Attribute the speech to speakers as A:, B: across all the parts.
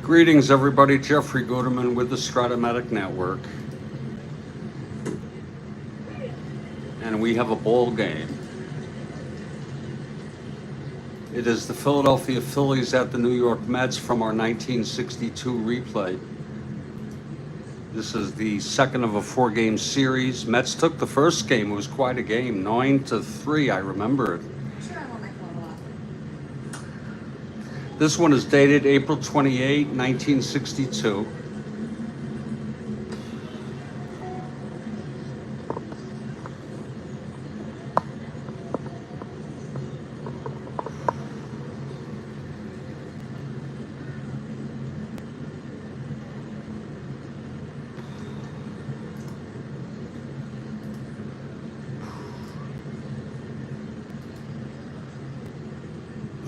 A: Greetings, everybody. Jeffrey Guterman with the Strat-O-Matic Network. And we have a ball game. It is the Philadelphia Phillies at the New York Mets from our 1962 replay. This is the second of a four-game series. Mets took the first game. It was quite a game, 9-3. I remember it. This one is dated April 28, 1962.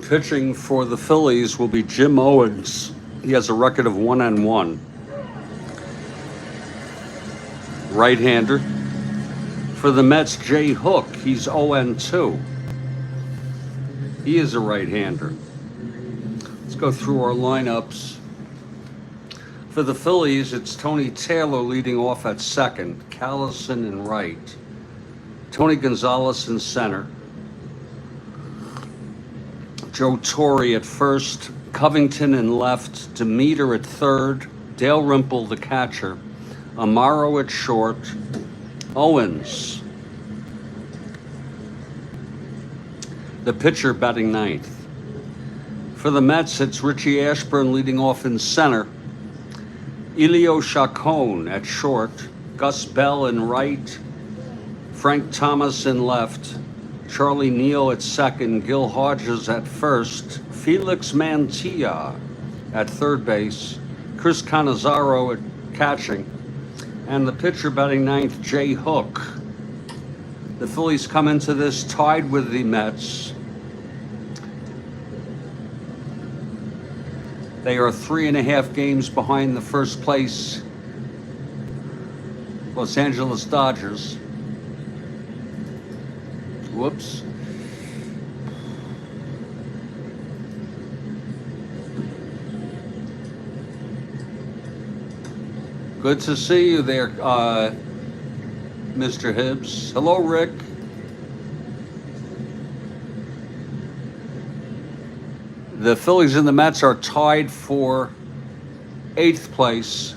A: Pitching for the Phillies will be Jim Owens. He has a record of 1-1. Right-hander. For the Mets, Jay Hook. He's 0-2. He is a right-hander. Let's go through our lineups. For the Phillies, it's Tony Taylor leading off at second, Callison in right, Tony Gonzalez in center, Joe Torre at first, Covington in left, Demeter at third, Dale Rimple the catcher, Amaro at short, Owens, the pitcher, batting ninth. For the Mets, it's Richie Ashburn leading off in center, Elio Chacon at short, Gus Bell in right, Frank Thomas in left, Charlie Neal at second, Gil Hodges at first, Felix Mantilla at third base, Chris Cannizzaro at catching, and the pitcher batting ninth, Jay Hook. The Phillies come into this tied with the Mets. They are 3.5 games behind the first place Los Angeles Dodgers. Whoops. Good to see you there, Mr. Hibbs. Hello, Rick. The Phillies and the Mets are tied for 8th place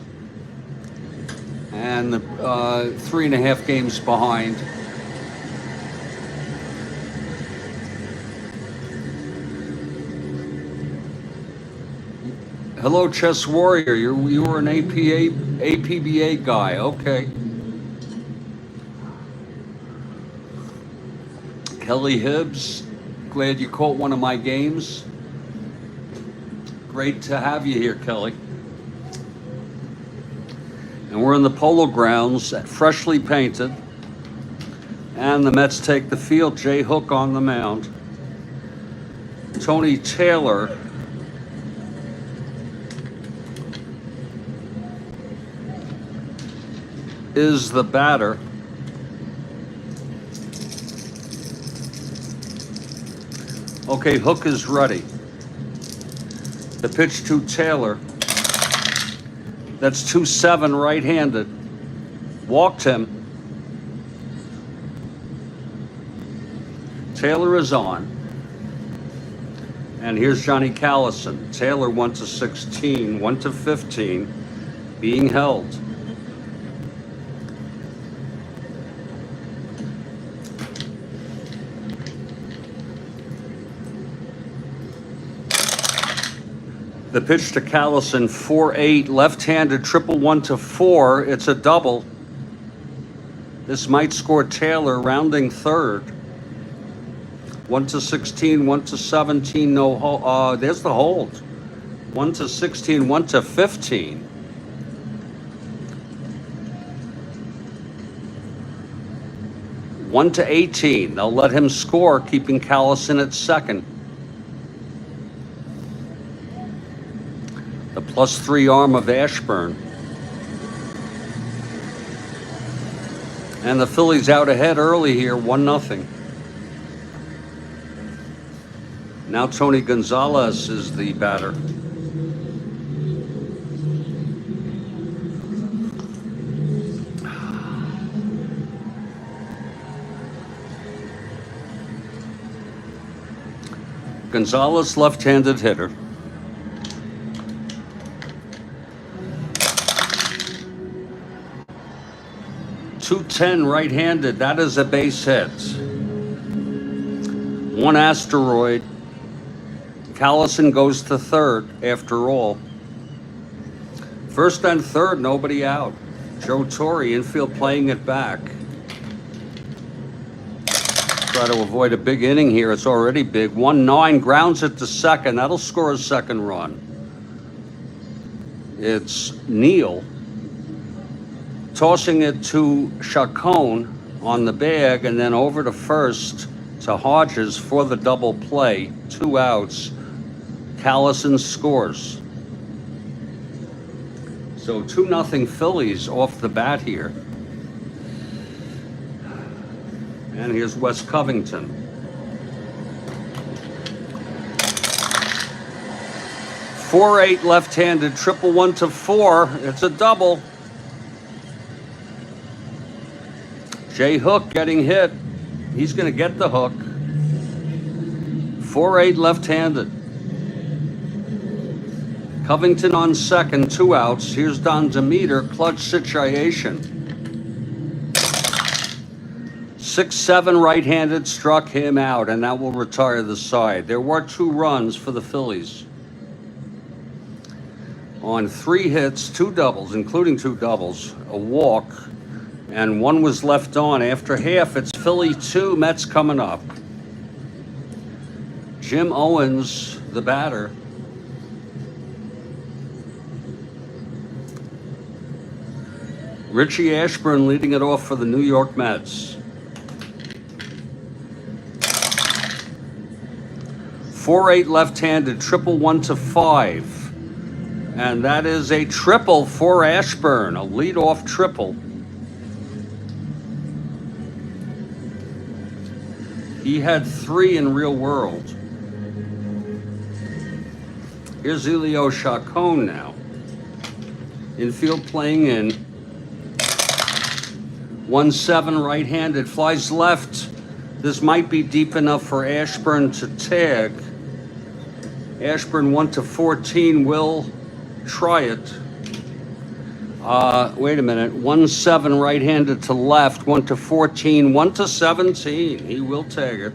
A: and 3.5 games behind. Hello, Chess Warrior. You were an APBA guy. Okay. Kelly Hibbs, glad you caught one of my games. Great to have you here, Kelly. And we're in the Polo Grounds, freshly painted. And the Mets take the field. Jay Hook on the mound. Tony Taylor is the batter. Okay, Hook is ready. The pitch to Taylor. That's 2-7 right-handed. Walked him. Taylor is on. And here's Johnny Callison. Taylor 1-16, 1-15, being held. The pitch to Callison, 4-8, left-handed, triple 1-4. It's a double. This might score Taylor, rounding third. 1-16, 1-17, no hold. There's the hold. 1-16, 1-15. One to 18. They'll let him score, keeping Callison at second. The +3 arm of Ashburn. And the Phillies out ahead early here, 1-0. Now Tony Gonzalez is the batter. Gonzalez, left-handed hitter. .210 right-handed. That is a base hit. One asteroid. Callison goes to third after all. First and third, nobody out. Joe Torre, infield, playing it back. Try to avoid a big inning here. It's already big. 1-9, grounds it to second. That'll score a second run. It's Neal tossing it to Chacon on the bag, and then over to first to Hodges for the double play. 2 outs. Callison scores. So 2-0 Phillies off the bat here. And here's Wes Covington. .48 left-handed, triple 1 to 4. It's a double. Jay Hook getting hit. He's going to get the hook. 4-8 left-handed. Covington on second, 2 outs. Here's Don Demeter, clutch situation. 6-7 right-handed, struck him out, and that will retire the side. There were 2 runs for the Phillies. On 3 hits, 2 doubles, including 2 doubles, a walk, and 1 was left on. After half, it's Philly 2, Mets coming up. Jim Owens, the batter. Richie Ashburn leading it off for the New York Mets. 4-8 left-handed, triple 1 to 5. And that is a triple for Ashburn, a leadoff triple. He had 3 in real world. Here's Elio Chacon now. Infield playing in. 1-7 right-handed, flies left. This might be deep enough for Ashburn to tag. Ashburn 1 to 14 will try it. Wait a minute. 1-7 right-handed to left, 1 to 14, 1 to 17. He will tag it.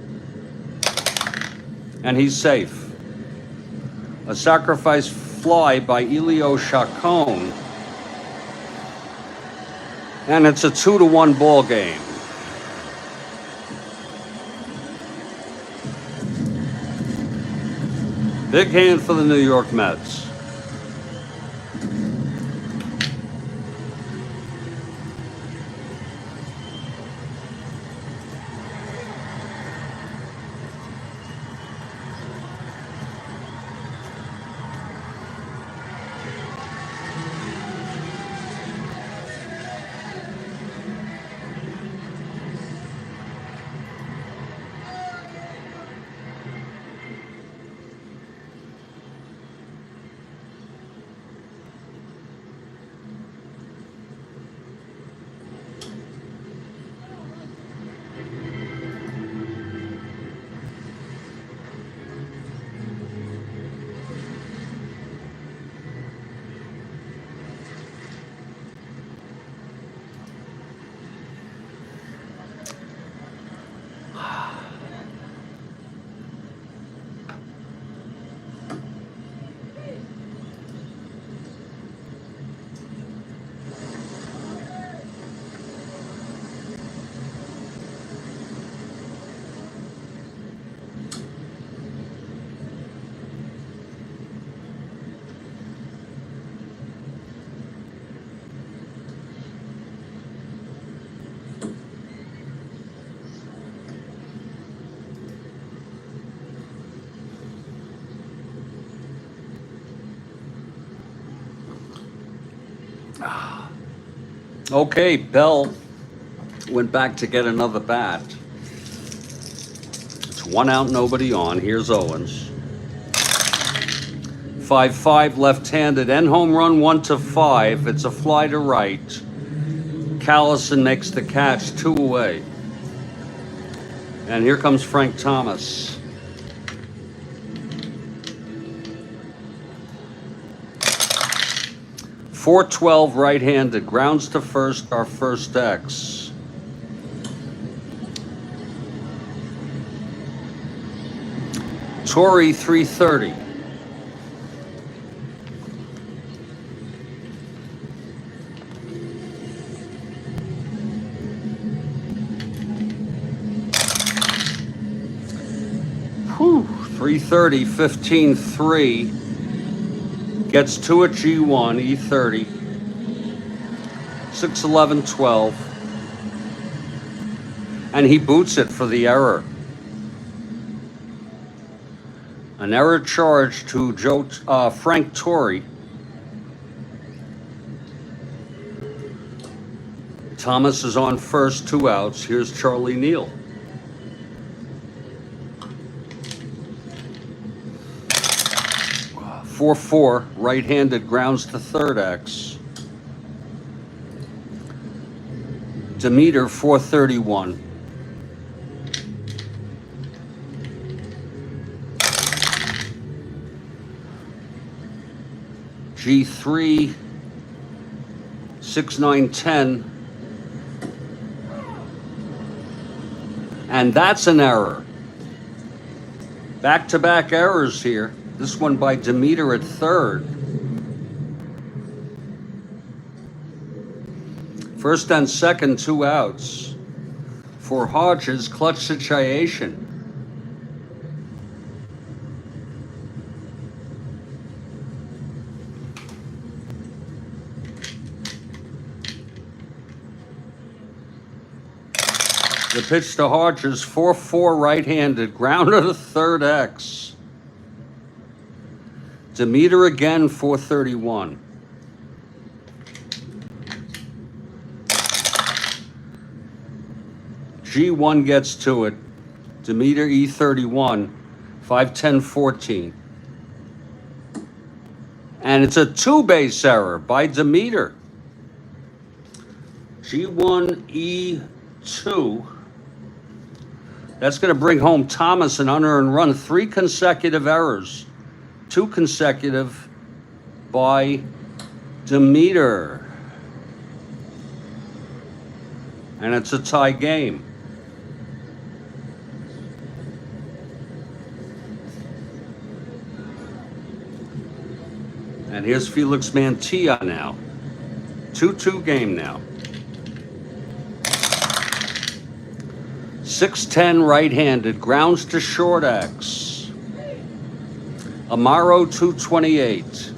A: And he's safe. A sacrifice fly by Elio Chacon. And it's a 2-1 ball game. Big hand for the New York Mets. Okay, Bell went back to get another bat. It's 1 out, nobody on. Here's Owens. 5-5 left-handed, end home run 1 to 5. It's a fly to right. Callison makes the catch, 2 away. And here comes Frank Thomas. 412 right-handed, grounds to first, our first X. Torrey 330. Whew, 330, 15-3. Gets two at G1, E30. 611, 12. And he boots it for the error. An error charge to Frank Torrey. Thomas is on first, 2 outs. Here's Charlie Neal. Four, right-handed, grounds to third X. Demeter 431. G3 6 9 10. And that's an error. Back-to-back errors here. This one by Demeter at third. First and second, 2 outs. For Hodges, clutch situation. The pitch to Hodges, 4-4 right-handed, grounder to third X. Demeter again, 431. G1 gets to it. Demeter E31, 510, 14. And it's a 2-base error by Demeter. G1 E2. That's going to bring home Thomas an unearned run. 3 consecutive errors. 2 consecutive by Demeter. And it's a tie game. And here's Felix Mantilla now. 2-2 game now. 6-10 right-handed, grounds to short X. Amaro 228.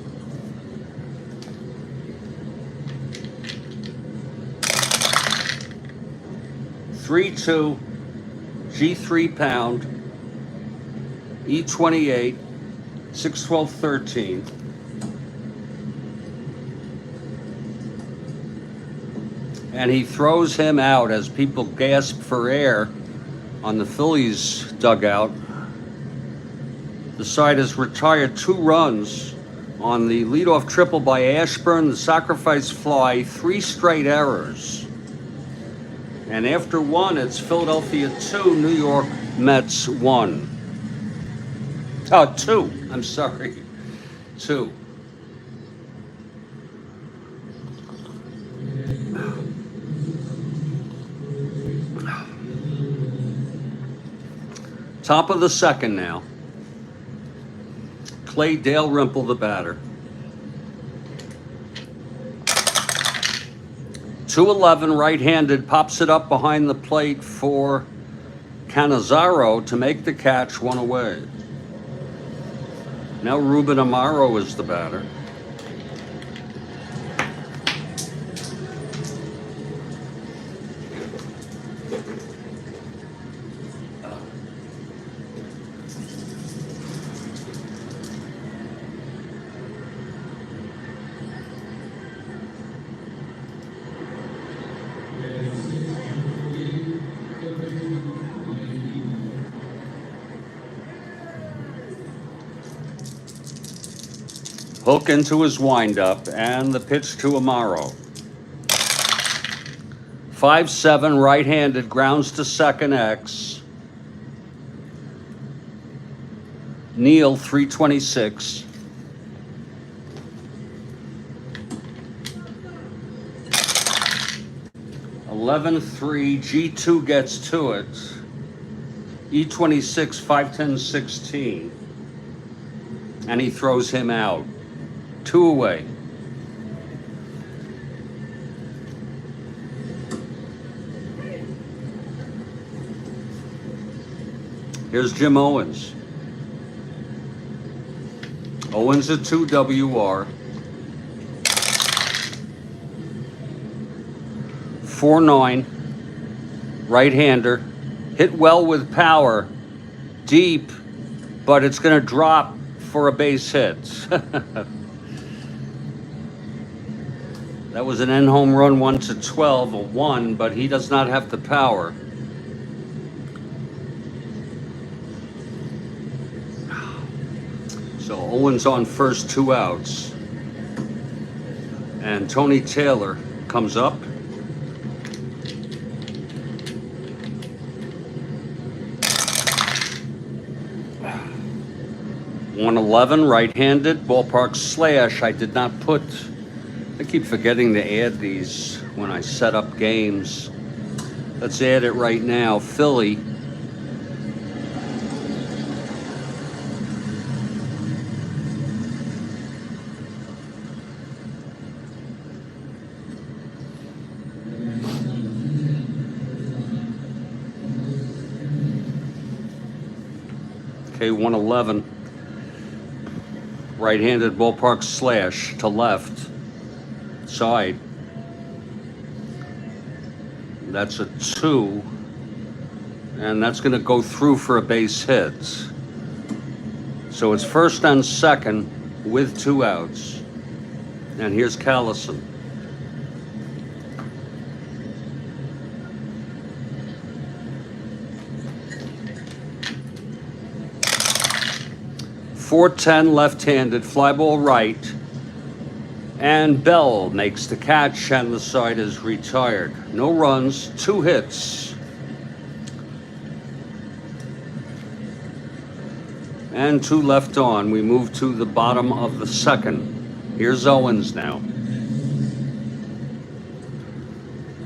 A: (3-2) G3 pound. E28. 612, 13. And he throws him out as people gasp for air on the Phillies dugout. The side has retired 2 runs on the leadoff triple by Ashburn, the sacrifice fly, 3 straight errors. And after 1, it's Philadelphia 2, New York Mets 1. 2, I'm sorry, 2. Top of the second now. Clay Dalrymple, the batter. 211 right-handed, pops it up behind the plate for Cannizzaro to make the catch, 1 away. Now Ruben Amaro is the batter. Hook into his windup, and the pitch to Amaro. 5-7 right-handed, grounds to second X. Neal 326. 11-3, G2 gets to it. E26, 5-10, 16. And he throws him out. 2 away. Here's Jim Owens. Owens a 2 WR. 4-9. Right-hander. Hit well with power. Deep, but it's going to drop for a base hit. That was an end home run, 1-12, a 1, but he does not have the power. So Owens on first, 2 outs. And Tony Taylor comes up. .111, right-handed, ballpark slash. I did not put, I keep forgetting to add these when I set up games. Let's add it right now. Philly. Okay, 111. Right-handed, ballpark slash to left side. That's a 2. And that's going to go through for a base hit. So it's first and second with 2 outs. And here's Callison. .410, left-handed, fly ball right, and Bell makes the catch, and the side is retired. No runs, 2 hits. And 2 left on. We move to the bottom of the second. Here's Owens now.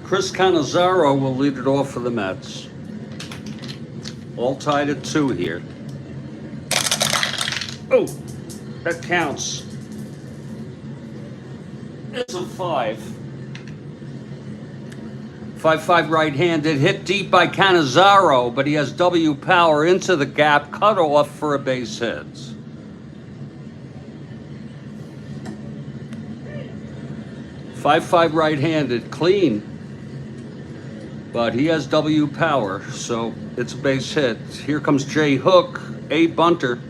A: Chris Cannizzaro will lead it off for the Mets. All tied at 2 here. Oh, that counts. It's a 5. 5-5 right-handed, hit deep by Cannizzaro, but he has W power into the gap, cut off for a base hit. 5-5 right-handed, clean, but he has W power, so it's a base hit. Here comes Jay Hook, a bunter.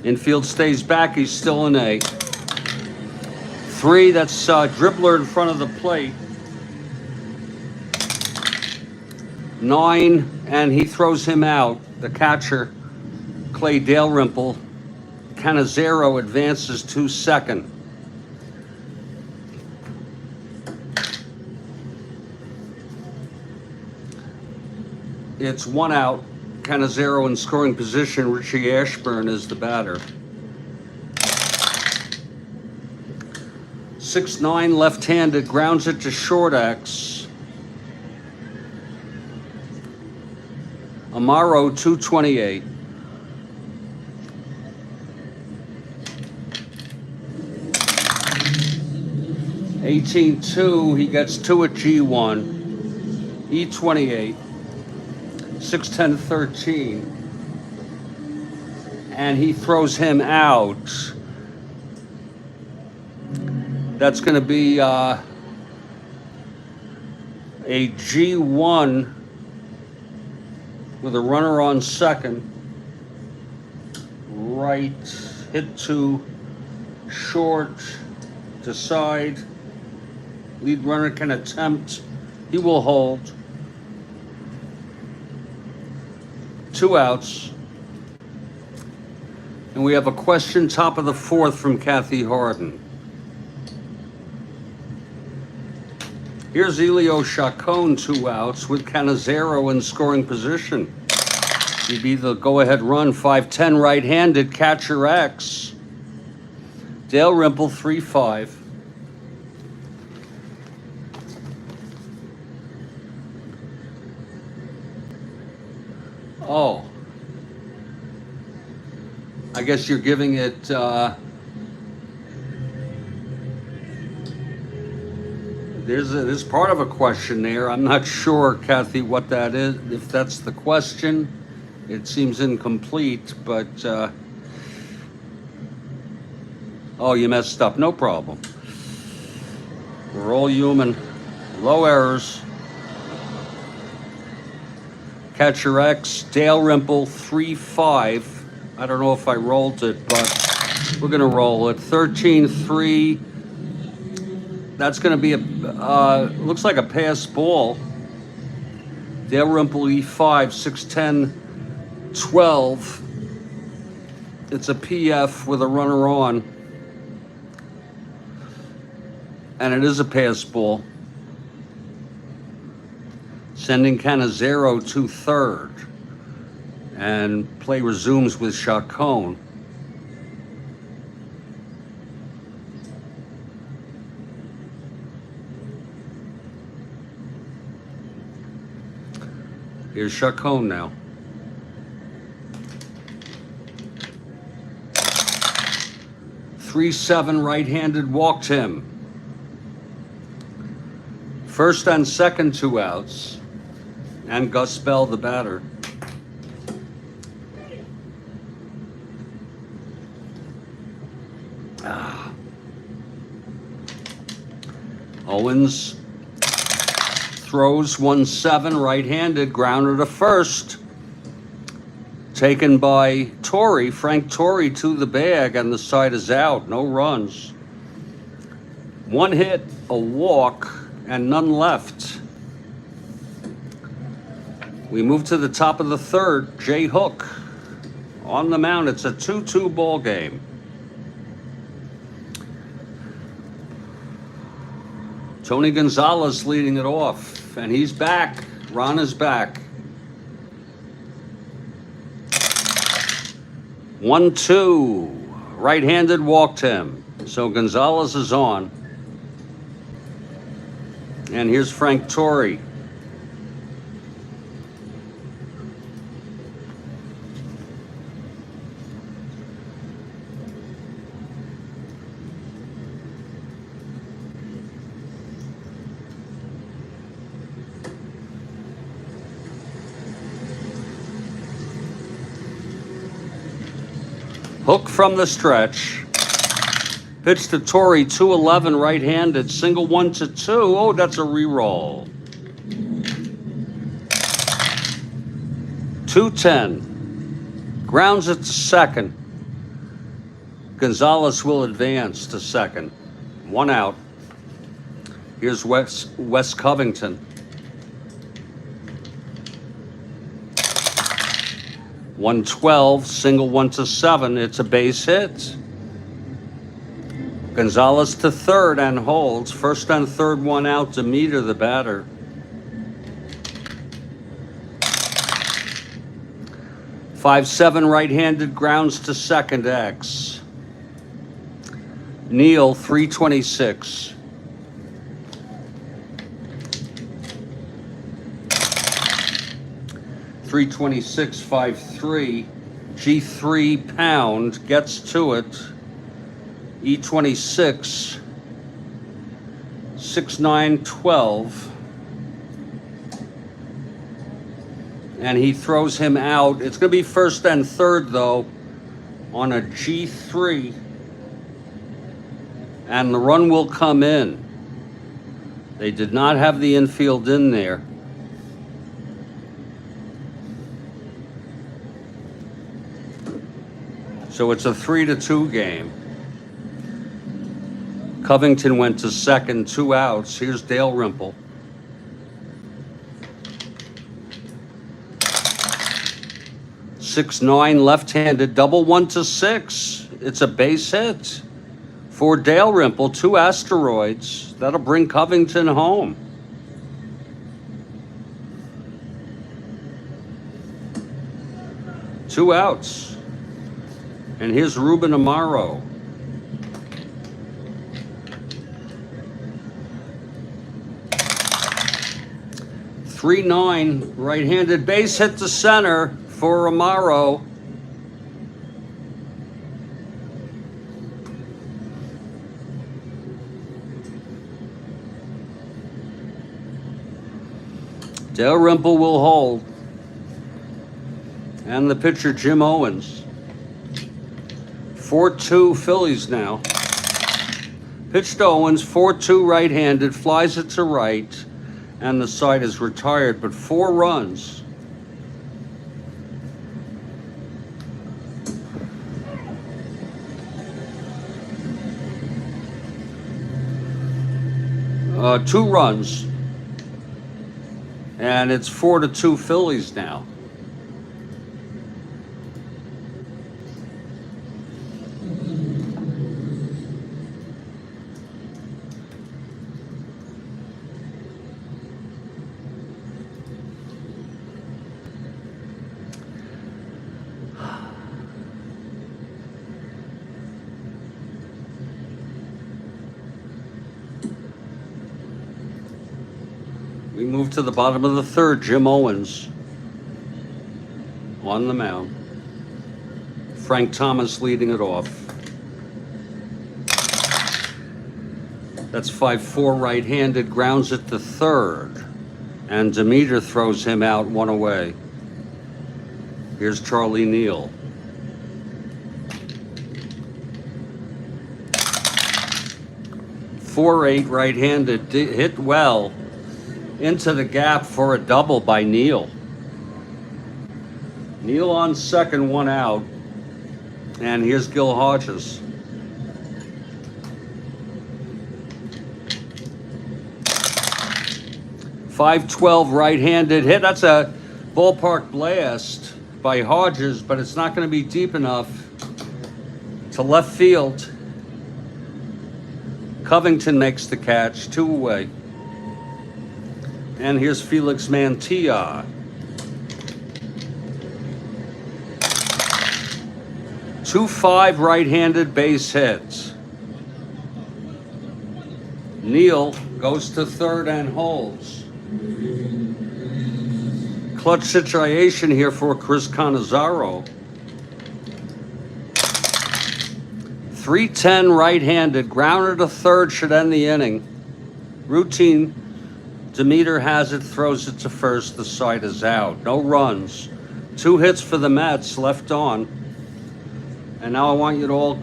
A: Infield stays back, he's still an A. 3, that's dribbler in front of the plate. 9, and he throws him out. The catcher, Clay Dalrymple. Cannizzaro advances to second. It's 1 out. Cannizzaro in scoring position. Richie Ashburn is the batter. 6-9 left-handed, grounds it to short X. Amaro 228. (18-2), he gets 2 at G1. E28. 6-10, 13, and he throws him out. That's going to be a G1 with a runner on second. Right, hit to short, to side. Lead runner can attempt. He will hold. 2 outs. And we have a question, top of the fourth, from Kathy Harden. Here's Elio Chacon, 2 outs, with Canizero in scoring position. He'd be the go-ahead run, 5'10", right-handed, catcher X. Dalrymple, 3-5. Oh. I guess you're giving it, there's part of a question there. I'm not sure, Kathy, what that is. If that's the question, it seems incomplete, but, oh, you messed up. No problem. We're all human. Low errors. Catcher X, Dalrymple, 3-5. I don't know if I rolled it, but we're going to roll it. 13-3. That's going to be looks like a pass ball. Dalrymple, E5, 6'10", 12. It's a PF with a runner on. And it is a pass ball. Sending Canizero to third. And play resumes with Chacon. Here's Chacon now. .37 right-handed, walked him. First and second, 2 outs. And Gus Bell, the batter. Owens throws 1-7 right-handed, grounder to first. Taken by Torrey, Frank Torrey, to the bag, and the side is out. No runs. 1 hit, a walk, and none left. We move to the top of the third. Jay Hook on the mound. It's a 2-2 ball game. Tony Gonzalez leading it off, and he's back. Ron is back. 1-2. Right-handed, walked him. So Gonzalez is on. And here's Frank Torrey. Hook from the stretch. Pitch to Torrey, 2-11 right-handed, single 1-2. Oh, that's a re-roll. 2-10. Grounds it to second. Gonzalez will advance to second. 1 out. Here's Wes Covington. 1-12, single 1-7. It's a base hit. Gonzalez to third and holds. First and third, 1 out. Demeter, the batter. .57 right-handed, grounds to second, X. Neal, 326. .326, 5-3. G3 pound gets to it. E26, 6'9", 12. And he throws him out. It's going to be first and third, though, on a G3. And the run will come in. They did not have the infield in there. So it's a 3-2 game. Covington went to second, 2 outs. Here's Dalrymple. 6-9 left-handed, double 1-6. It's a base hit for Dalrymple. 2 asteroids. That'll bring Covington home. Two outs. And here's Ruben Amaro. .3-9 right-handed base hit to center for Amaro. Dalrymple will hold. And the pitcher, Jim Owens. 4-2 Phillies now. Pitched to Owens, 4-2 right-handed, flies it to right, and the side is retired, but 4 runs. Two runs. And it's 4-2 Phillies now. We move to the bottom of the third. Jim Owens on the mound. Frank Thomas leading it off. That's 5-4 right-handed, grounds it to third. And Demeter throws him out, 1 away. Here's Charlie Neal. .48 right-handed, hit well into the gap for a double by Neal. Neal on second, 1 out. And here's Gil Hodges. .512 right-handed hit. That's a ballpark blast by Hodges, but it's not going to be deep enough to left field. Covington makes the catch, 2 away. And here's Felix Mantilla. .25 right-handed base hits. Neal goes to third and holds. Clutch situation here for Chris Cannizzaro. .310 right-handed, grounder to third, should end the inning. Routine. Demeter has it, throws it to first. The side is out. No runs. 2 hits for the Mets, left on. And now I want you to all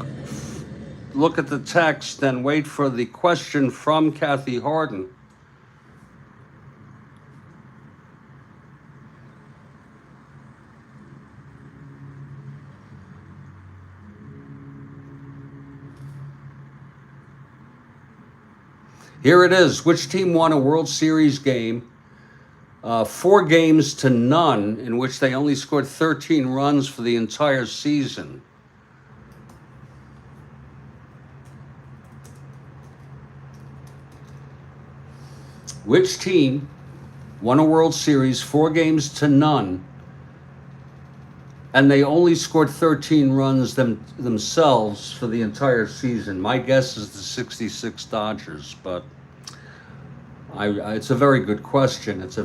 A: look at the text and wait for the question from Kathy Harden. Here it is. Which team won a World Series game? 4 games to none, in which they only scored 13 runs for the entire season. Which team won a World Series 4 games to none, and they only scored 13 runs themselves for the entire season? My guess is the 66 Dodgers, but it's a very good question. It's a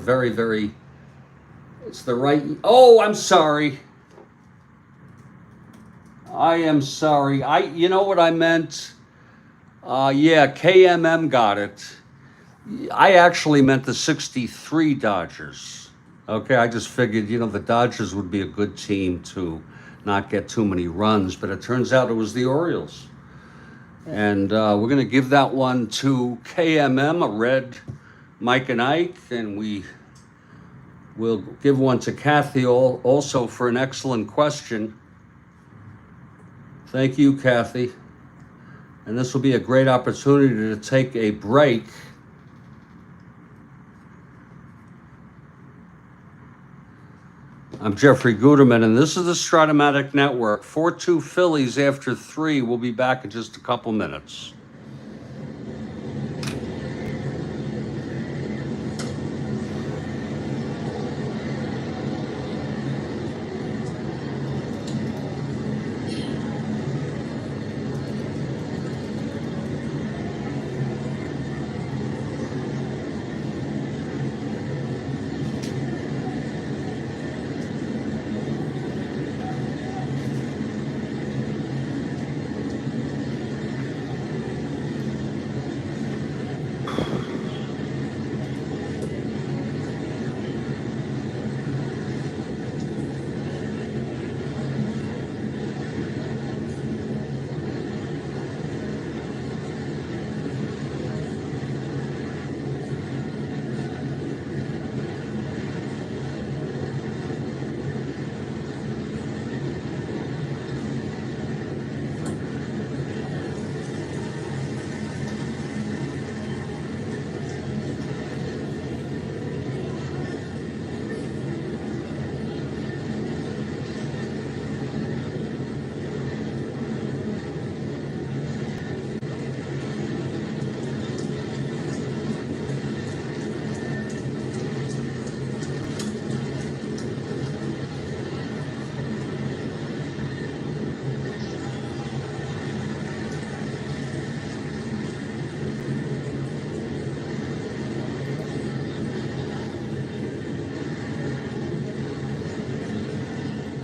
A: it's the right... Oh, I'm sorry. I am sorry. You know what I meant? Yeah, KMM got it. I actually meant the 63 Dodgers. Okay, I just figured, the Dodgers would be a good team to not get too many runs, but it turns out it was the Orioles. And we're going to give that one to KMM, a red Mike and Ike, and we will give one to Kathy also for an excellent question. Thank you, Kathy. And this will be a great opportunity to take a break. I'm Jeffrey Guterman, and this is the Strat-O-Matic Network. 4-2 Phillies after 3. We'll be back in just a couple minutes.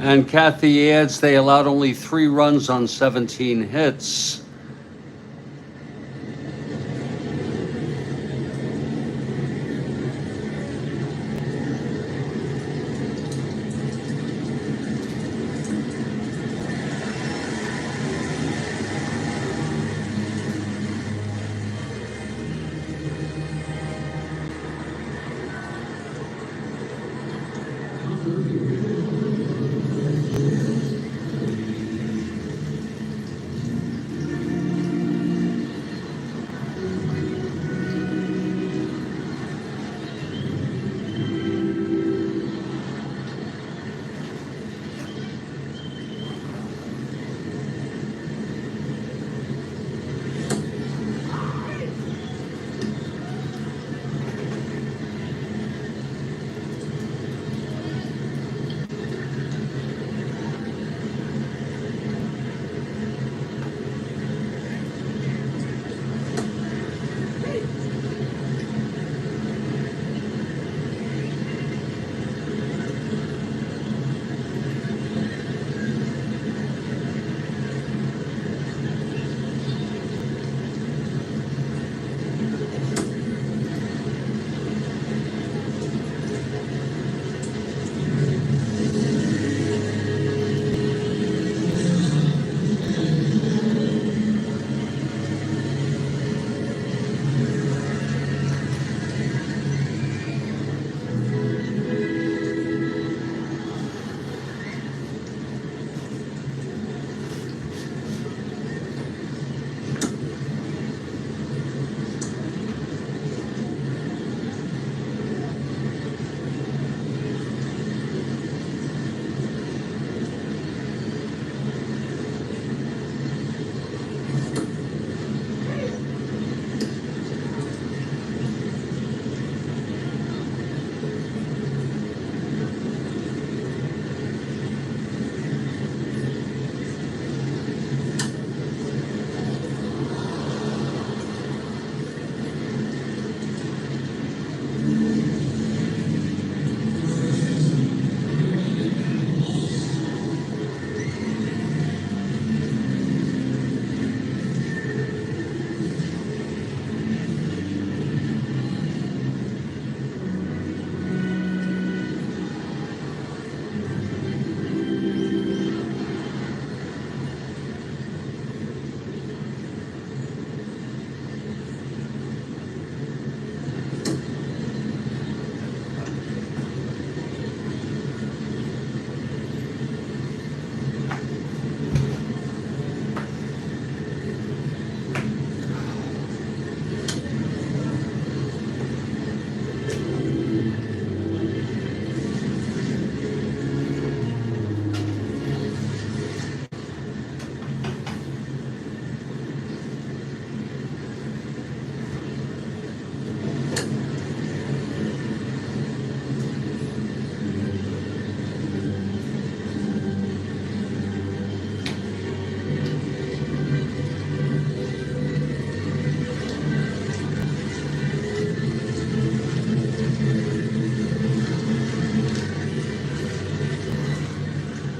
A: And Kathy adds they allowed only 3 runs on 17 hits.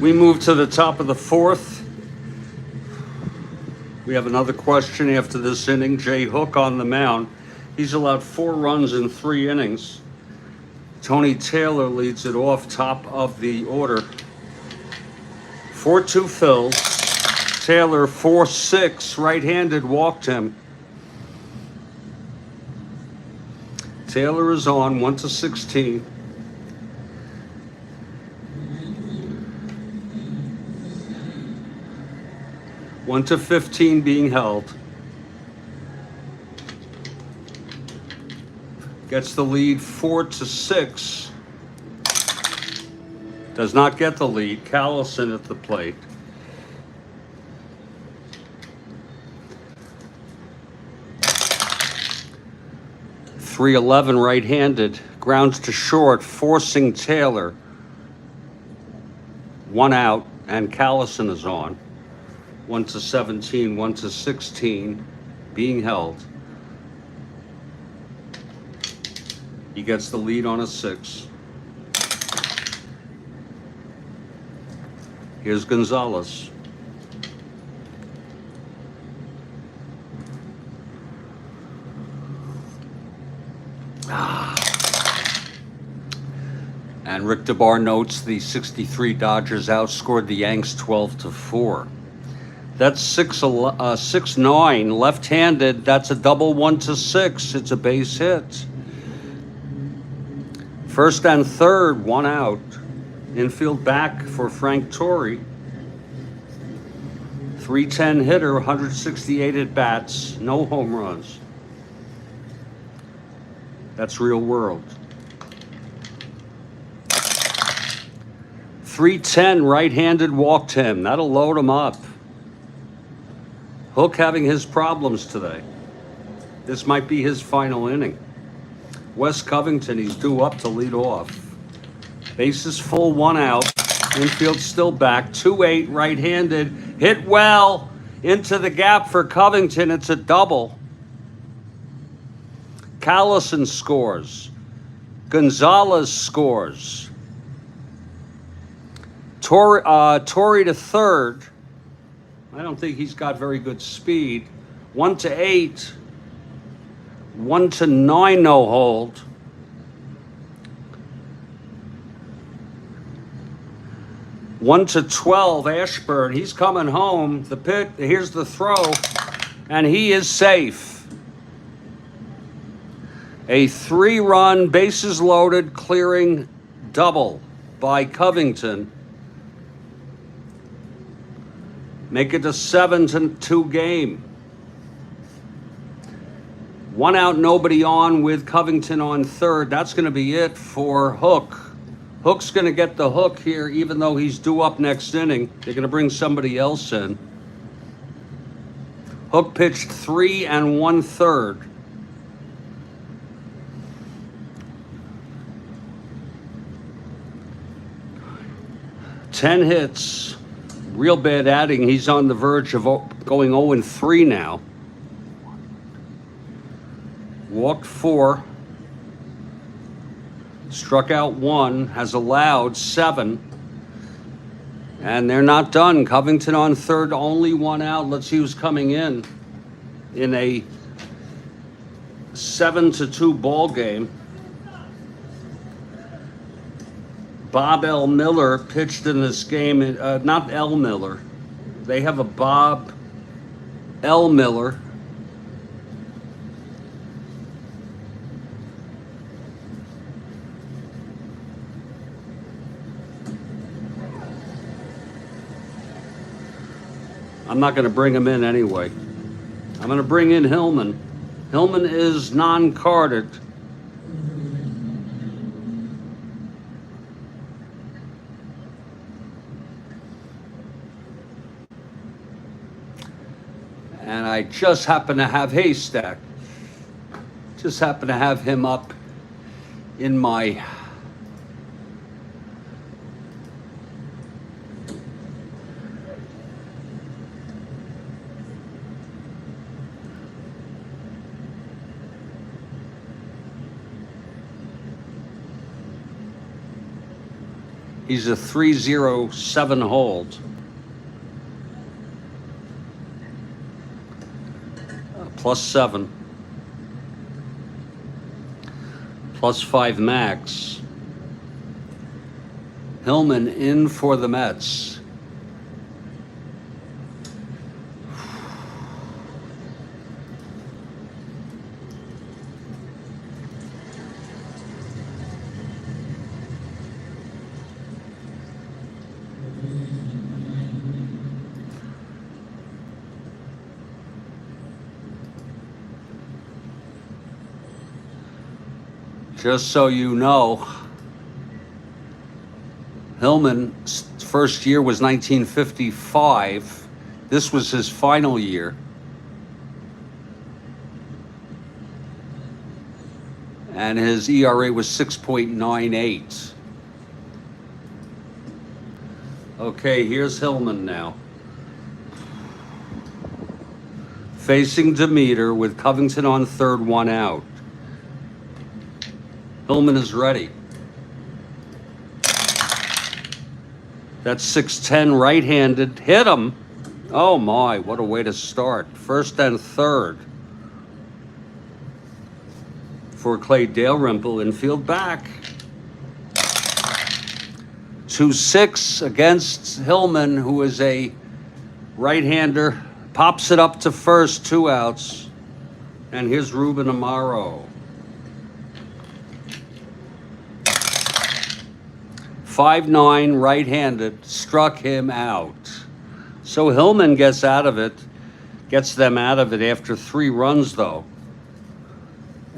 A: We move to the top of the fourth. We have another question after this inning. Jay Hook on the mound. He's allowed 4 runs in 3 innings. Tony Taylor leads it off, top of the order. 4-2 Phils. Taylor 4-6, right-handed, walked him. Taylor is on 1-16. One to 15 being held. Gets the lead 4-6. Does not get the lead. Callison at the plate. .311 right-handed. Grounds to short, forcing Taylor. 1 out, and Callison is on. 1-17, 1-16, being held. He gets the lead on a 6. Here's Gonzalez. And Rick DeBar notes the 63 Dodgers outscored the Yanks 12-4. That's 6-9, left-handed. That's a double 1-6. It's a base hit. First and third, 1 out. Infield back for Frank Torrey. .310 hitter, 168 at bats, no home runs. That's real world. .310 right-handed, walked him. That'll load him up. Hook having his problems today. This might be his final inning. Wes Covington, he's due up to lead off. Bases full, 1 out. Infield still back. 2-8 right-handed. Hit well into the gap for Covington. It's a double. Callison scores. Gonzalez scores. Torrey to third. I don't think he's got very good speed. 1-8. 1-9 no hold. One to 12 Ashburn. He's coming home. The pit. Here's the throw, and he is safe. A 3-run, bases loaded, clearing double by Covington. Make it a 7-2 game. 1 out, nobody on, with Covington on third. That's going to be it for Hook. Hook's going to get the hook here, even though he's due up next inning. They're going to bring somebody else in. Hook pitched 3 1/3. Ten hits. Real bad adding. He's on the verge of going 0-3 now. Walked 4. Struck out 1. Has allowed 7. And they're not done. Covington on third, only 1 out. Let's see who's coming in a 7-2 ball game. Bob L. Miller pitched in this game. Not L. Miller. They have a Bob L. Miller. I'm not going to bring him in anyway. I'm going to bring in Hillman. Hillman is non-carded. And I just happen to have Haystack. Just happen to have him up in my He's a 307 hold. +7. +5 max. Hillman in for the Mets. Just so you know, Hillman's first year was 1955. This was his final year. And his ERA was 6.98. Okay, here's Hillman now. Facing Demeter with Covington on third, 1 out. Hillman is ready. That's 6'10", right-handed. Hit him. Oh my, what a way to start. First and third for Clay Dalrymple. Infield back. 2-6 against Hillman, who is a right-hander. Pops it up to first, 2 outs. And here's Ruben Amaro. 5'9", right-handed, struck him out. So Hillman gets them out of it after 3 runs, though.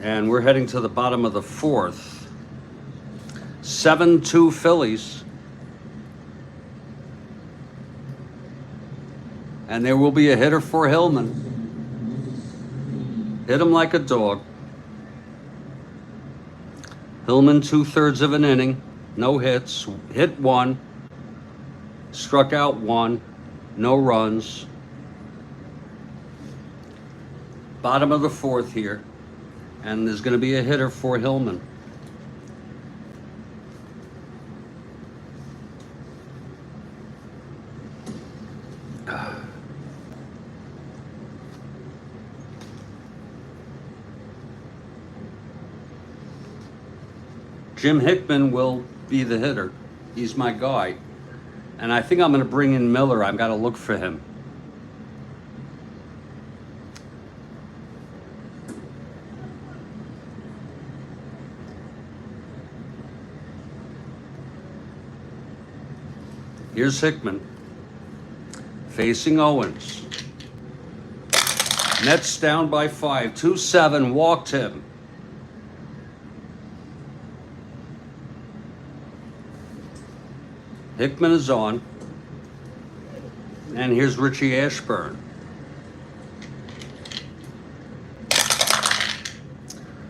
A: And we're heading to the bottom of the 4th. 7-2 Phillies. And there will be a hitter for Hillman. Hit him like a dog. Hillman, 2/3 of an inning. No hits, hit 1, struck out 1, no runs. Bottom of the 4th here, and there's going to be a hitter for Hillman. Jim Hickman will be the hitter. He's my guy. And I think I'm going to bring in Miller. I've got to look for him. Here's Hickman facing Owens. Mets down by 5. 2-7, walked him. Hickman is on. And here's Richie Ashburn.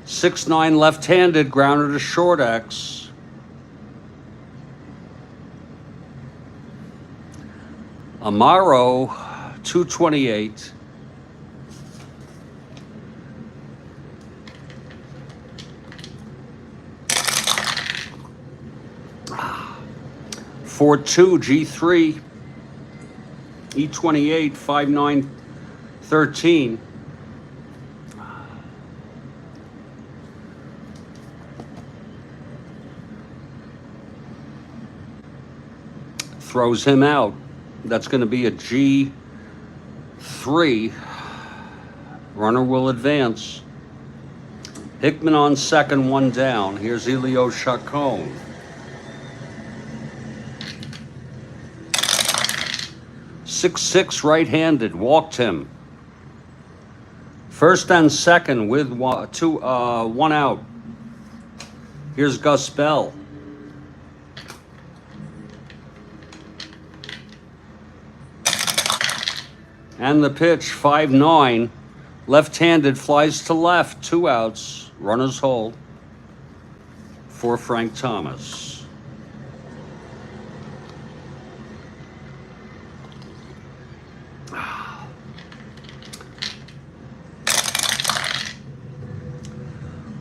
A: 6'9", left-handed, grounded to short X. Amaro, 228. .42 G3, E28, 5'9", 13. Throws him out. That's going to be a G3. Runner will advance. Hickman on second, 1 down. Here's Elio Chacon. 6'6", right-handed, walked him. First and second with 1 out. Here's Gus Bell. And the pitch, 5'9", left-handed, flies to left, 2 outs, runners hold for Frank Thomas.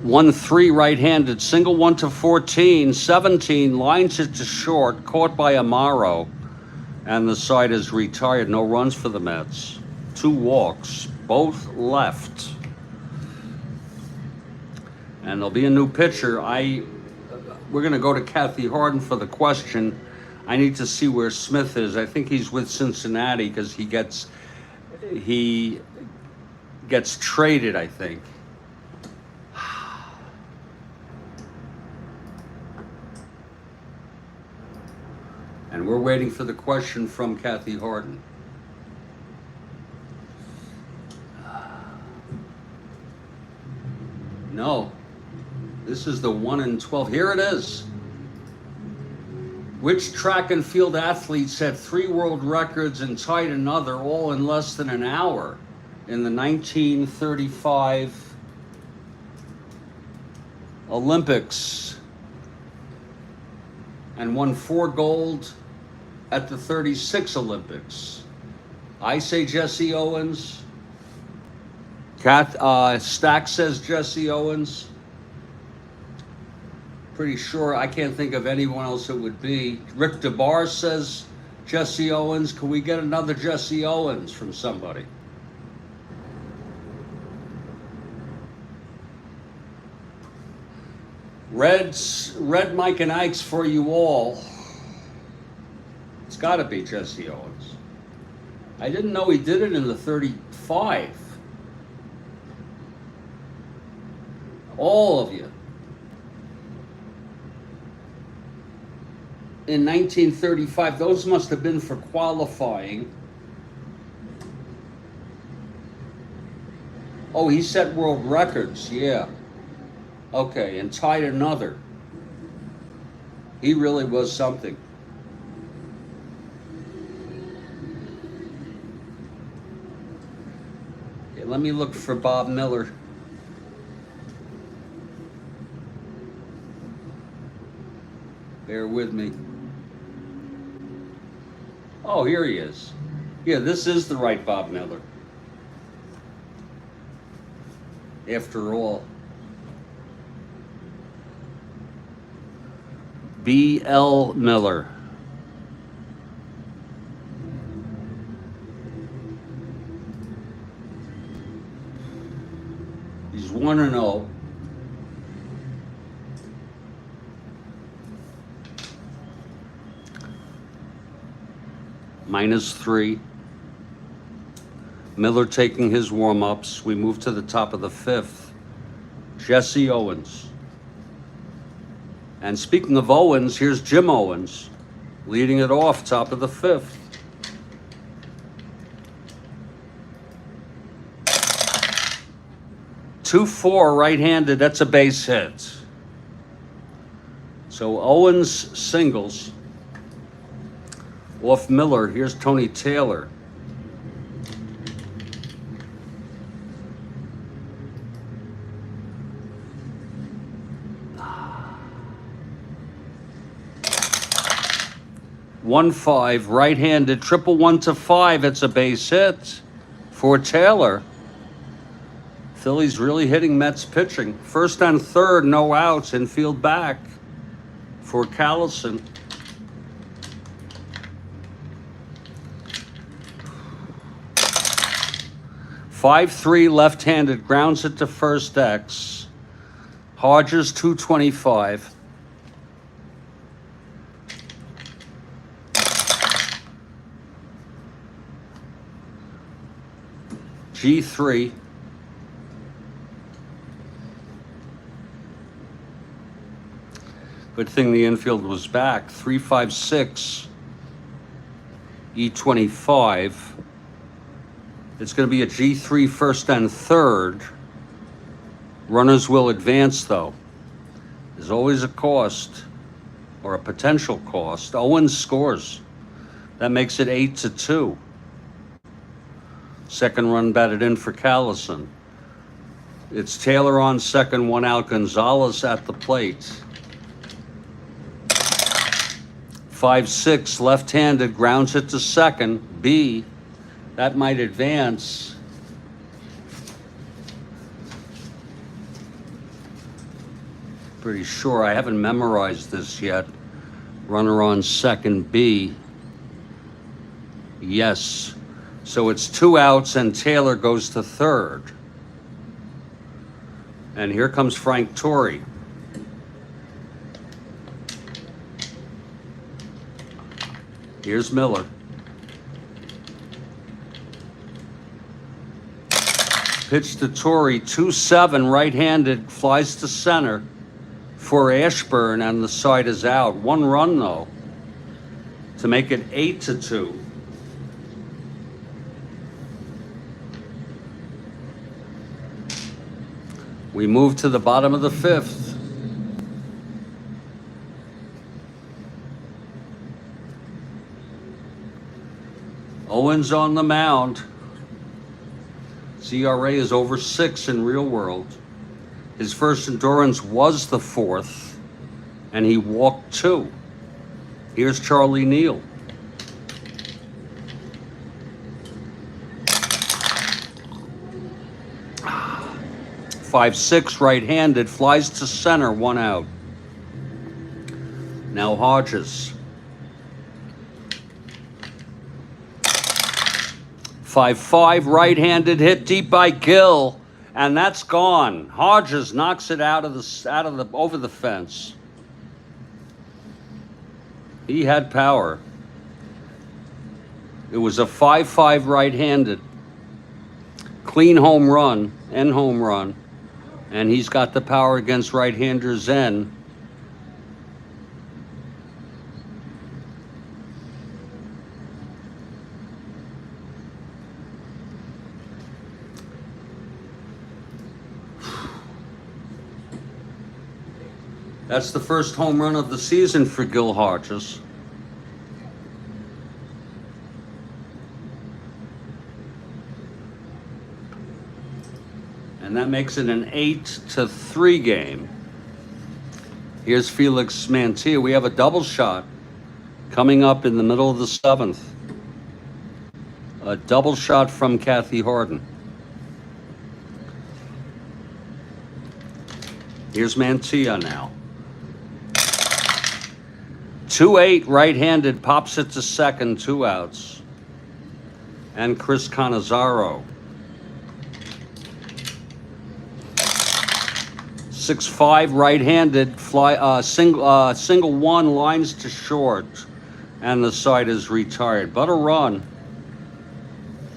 A: 1-3 right-handed, single 1 to 14, 17, lines it to short, caught by Amaro, and the side is retired. No runs for the Mets. 2 walks, both left. And there'll be a new pitcher. We're going to go to Kathy Harden for the question. I need to see where Smith is. I think he's with Cincinnati because he gets traded, I think. And we're waiting for the question from Kathy Harden. No, this is the 1 in 12. Here it is. Which track and field athlete set 3 world records and tied another all in less than an hour in the 1935 Olympics and won 4 gold at the 36 Olympics? I say Jesse Owens. Stack says Jesse Owens. Pretty sure I can't think of anyone else it would be. Rick DeBar says Jesse Owens. Can we get another Jesse Owens from somebody? Red Mike and Ike's for you all. It's got to be Jesse Owens. I didn't know he did it in the 35. All of you. In 1935, those must have been for qualifying. Oh, he set world records, yeah. Okay, and tied another. He really was something. Okay, let me look for Bob Miller. Bear with me. Oh, here he is. Yeah, this is the right Bob Miller. After all. B.L. Miller. He's 1-0. -3. Miller taking his warm-ups. We move to the top of the 5th. Jesse Owens. And speaking of Owens, here's Jim Owens leading it off, top of the 5th. Two-4 right-handed, that's a base hit. So Owens singles. Off Miller, here's Tony Taylor. One five, right-handed, triple 1 to 5. It's a base hit for Taylor. Phillies really hitting Mets pitching. First and third, no outs, infield back for Callison. Five three, left-handed, grounds it to first X. Hodges 225. G3. Good thing the infield was back. 356. E25. It's going to be a G3 first and third. Runners will advance, though. There's always a cost, or a potential cost. Owens scores. That makes it 8-2. Second run batted in for Callison. It's Taylor on second, 1 out. Gonzalez at the plate. 5-6, left-handed, grounds it to second. B. That might advance. Pretty sure. I haven't memorized this yet. Runner on second, B. Yes. So it's 2 outs and Taylor goes to third. And here comes Frank Torrey. Here's Miller. Pitch to Torrey, 2-7, right-handed, flies to center for Ashburn, and the side is out. 1 run, though, to make it 8-2. We move to the bottom of the 5th. Owens on the mound. ERA is over 6 in real world. His first endurance was the 4th, and he walked 2. Here's Charlie Neal. Ah, 5-6, right-handed, flies to center, 1 out. Now Hodges. 5-5, right-handed, hit deep by Gill, and that's gone. Hodges knocks it over the fence. He had power. It was a 5-5 right-handed, clean home run, and he's got the power against right-hander Zen. That's the first home run of the season for Gil Hodges. And that makes it an 8-3 game. Here's Felix Mantilla. We have a double shot coming up in the middle of the 7th. A double shot from Kathy Harden. Here's Mantilla now. 2-8, right-handed, pops it to second, 2 outs. And Chris Cannizzaro. 6-5, right-handed, single 1, lines to short, and the side is retired. But a run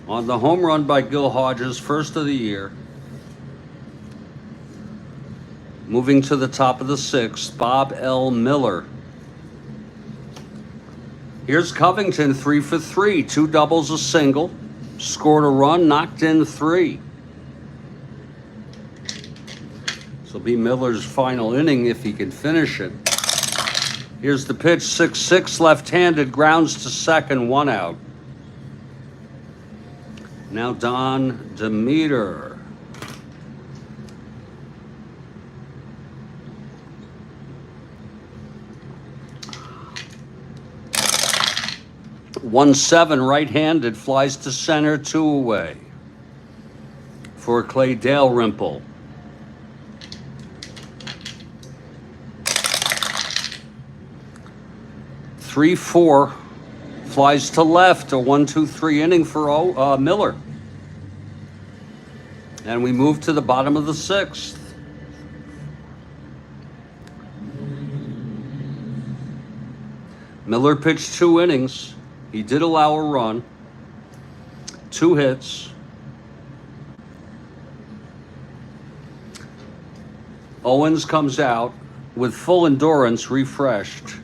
A: on the home run by Gil Hodges, first of the year. Moving to the top of the 6th, Bob L. Miller. Here's Covington, 3 for 3, 2 doubles, a single, scored a run, knocked in 3. This will be Miller's final inning if he can finish it. Here's the pitch, 6-6, left-handed, grounds to second, 1 out. Now Don Demeter. 1-7, right-handed, flies to center, 2 away for Clay Dalrymple. Three, 4, flies to left, a 1-2-3 inning for Miller. And we move to the bottom of the 6th. Miller pitched 2 innings. He did allow a run, 2 hits. Owens comes out with full endurance, refreshed,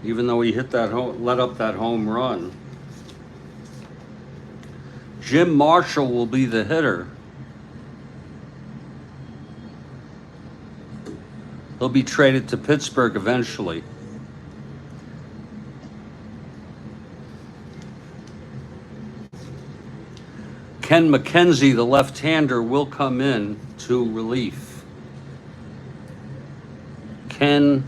A: even though he let up that home run. Jim Marshall will be the hitter. He'll be traded to Pittsburgh eventually. Ken McKenzie, the left-hander, will come in to relief. Ken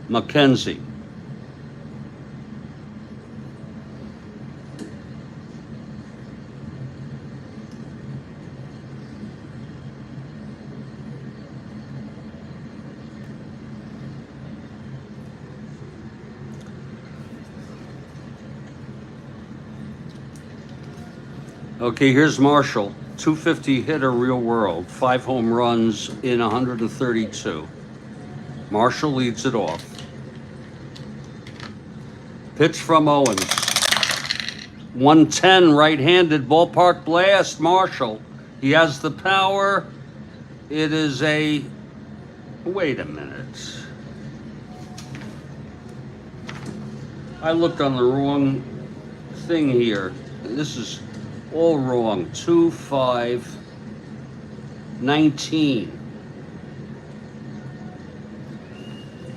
A: McKenzie. Okay, here's Marshall. 250 hitter, real world. 5 home runs in 132. Marshall leads it off. Pitch from Owens. 110 right-handed ballpark blast. Marshall. He has the power. It is a... Wait a minute. I looked on the wrong thing here. This is all wrong. 2-5-19.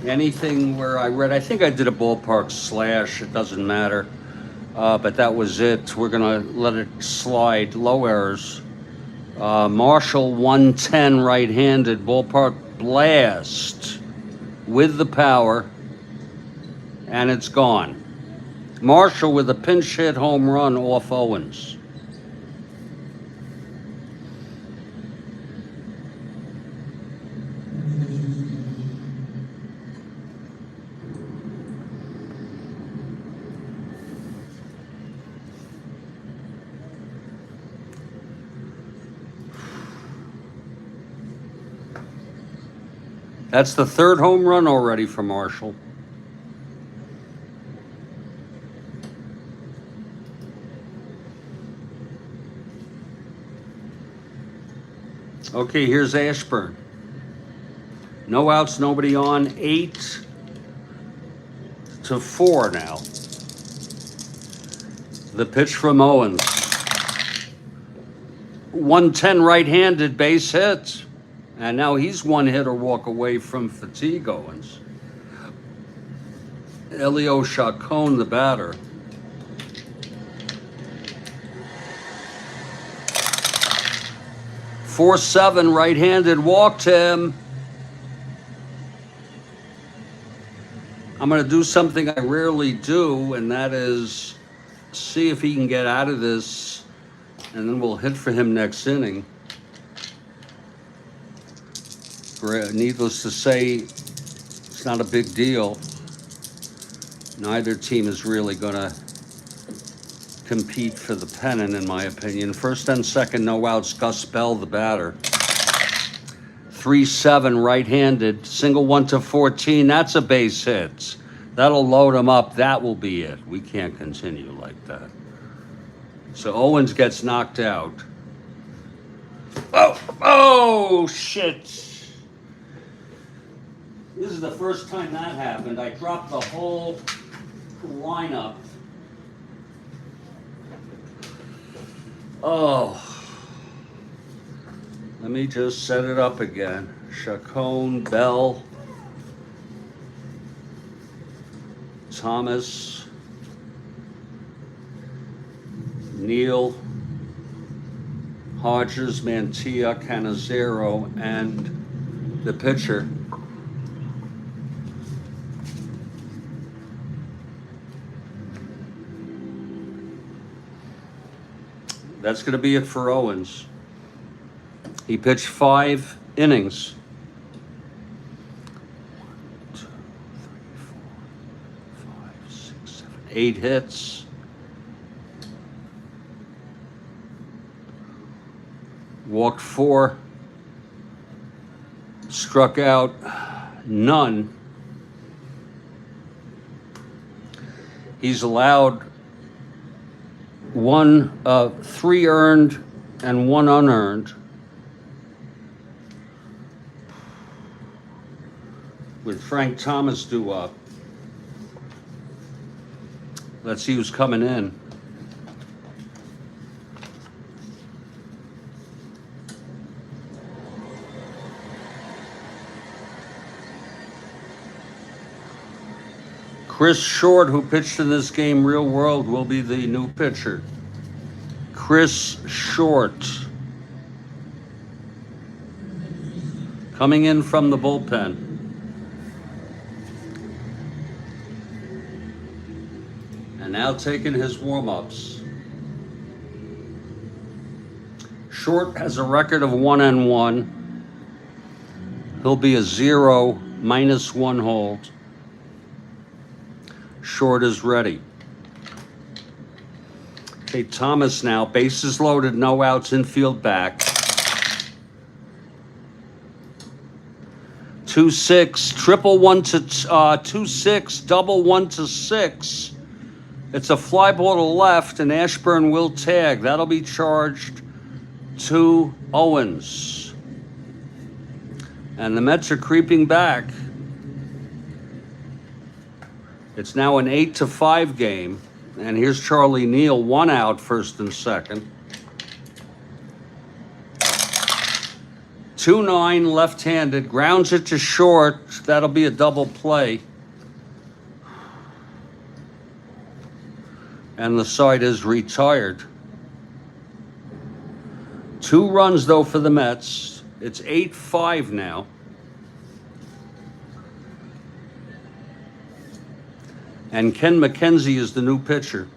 A: Anything where I read, I think I did a ballpark slash, it doesn't matter. But that was it. We're gonna let it slide. Low errors. Marshall 110 right-handed ballpark blast with the power, and it's gone. Marshall with a pinch hit home run off Owens. That's the 3rd home run already for Marshall. Okay, here's Ashburn. No outs, nobody on. 8-4 now. The pitch from Owens. 110 right-handed base hit. And now he's 1 hit or walk away from fatigue, Owens. Elio Chacon, the batter. .47 right-handed, walked him. I'm going to do something I rarely do, and that is see if he can get out of this, and then we'll hit for him next inning. Needless to say, it's not a big deal. Neither team is really going to compete for the pennant, in my opinion. First and second, no outs. Gus Bell, the batter. 3-7 right-handed, single 1-14. That's a base hit. That'll load him up. That will be it. We can't continue like that. So Owens gets knocked out. Oh, shit. This is the first time that happened. I dropped the whole lineup. Oh. Let me just set it up again. Chacon, Bell, Thomas, Neal, Hodges, Mantilla, Canizero, and the pitcher. That's going to be it for Owens. He pitched 5 innings. 1, 2, 3, 4, 5, 6, 7, 8 hits. Walked 4. Struck out none. He's allowed 3 earned and 1 unearned. With Frank Thomas due up. Let's see who's coming in. Chris Short, who pitched in this game, real world, will be the new pitcher. Chris Short. Coming in from the bullpen. And now taking his warm-ups. Short has a record of 1-1. He'll be a 0 -1 hold. Short is ready. Okay, Thomas now. Bases loaded, no outs, infield back. 2-6, triple 1 to 2-6, double 1 to 6. It's a fly ball to left, and Ashburn will tag. That'll be charged to Owens. And the Mets are creeping back. It's now an 8-5 game. And here's Charlie Neal, 1 out, first and second. 2-9, left-handed, grounds it to short. That'll be a double play. And the side is retired. 2 runs, though, for the Mets. It's 8-5 now. And Ken McKenzie is the new pitcher.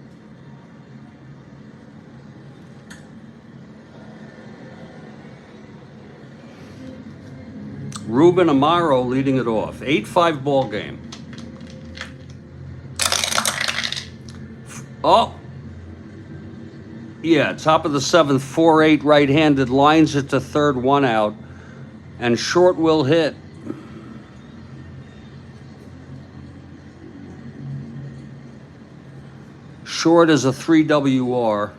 A: Ruben Amaro leading it off. 8-5 ball game. Oh, yeah, top of the 7th, 4-8 right-handed, lines it to third, 1 out, and short will hit. Short is a 3 WR.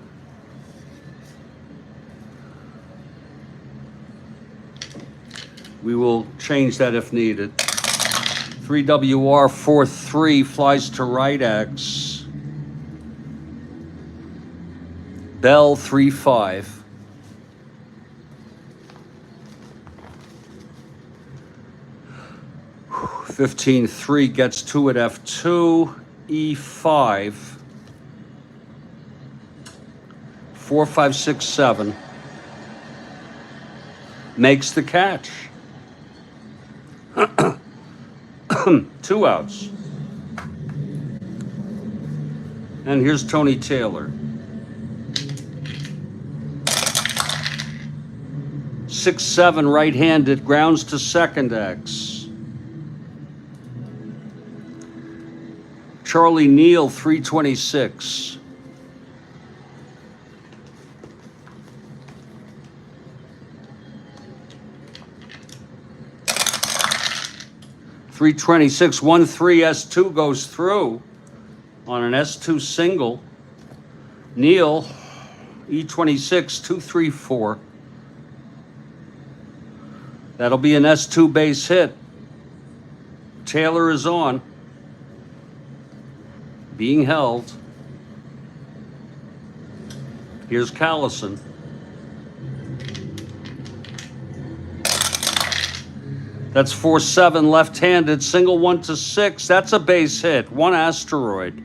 A: We will change that if needed. 3 WR, 4-3, flies to right X. Bell, 3-5. Whew, 15-3 gets 2 at F2. E5. 4, 5, 6, 7. Makes the catch. 2 outs. And here's Tony Taylor. 6-7 right-handed, grounds to second X. Charlie Neal, 326. 326, 1-3, S2 goes through on an S2 single. Neal, E26, 2-3-4. That'll be an S2 base hit. Taylor is on. Being held. Here's Callison. That's 4-7 left-handed, single 1 to 6. That's a base hit, 1 asteroid.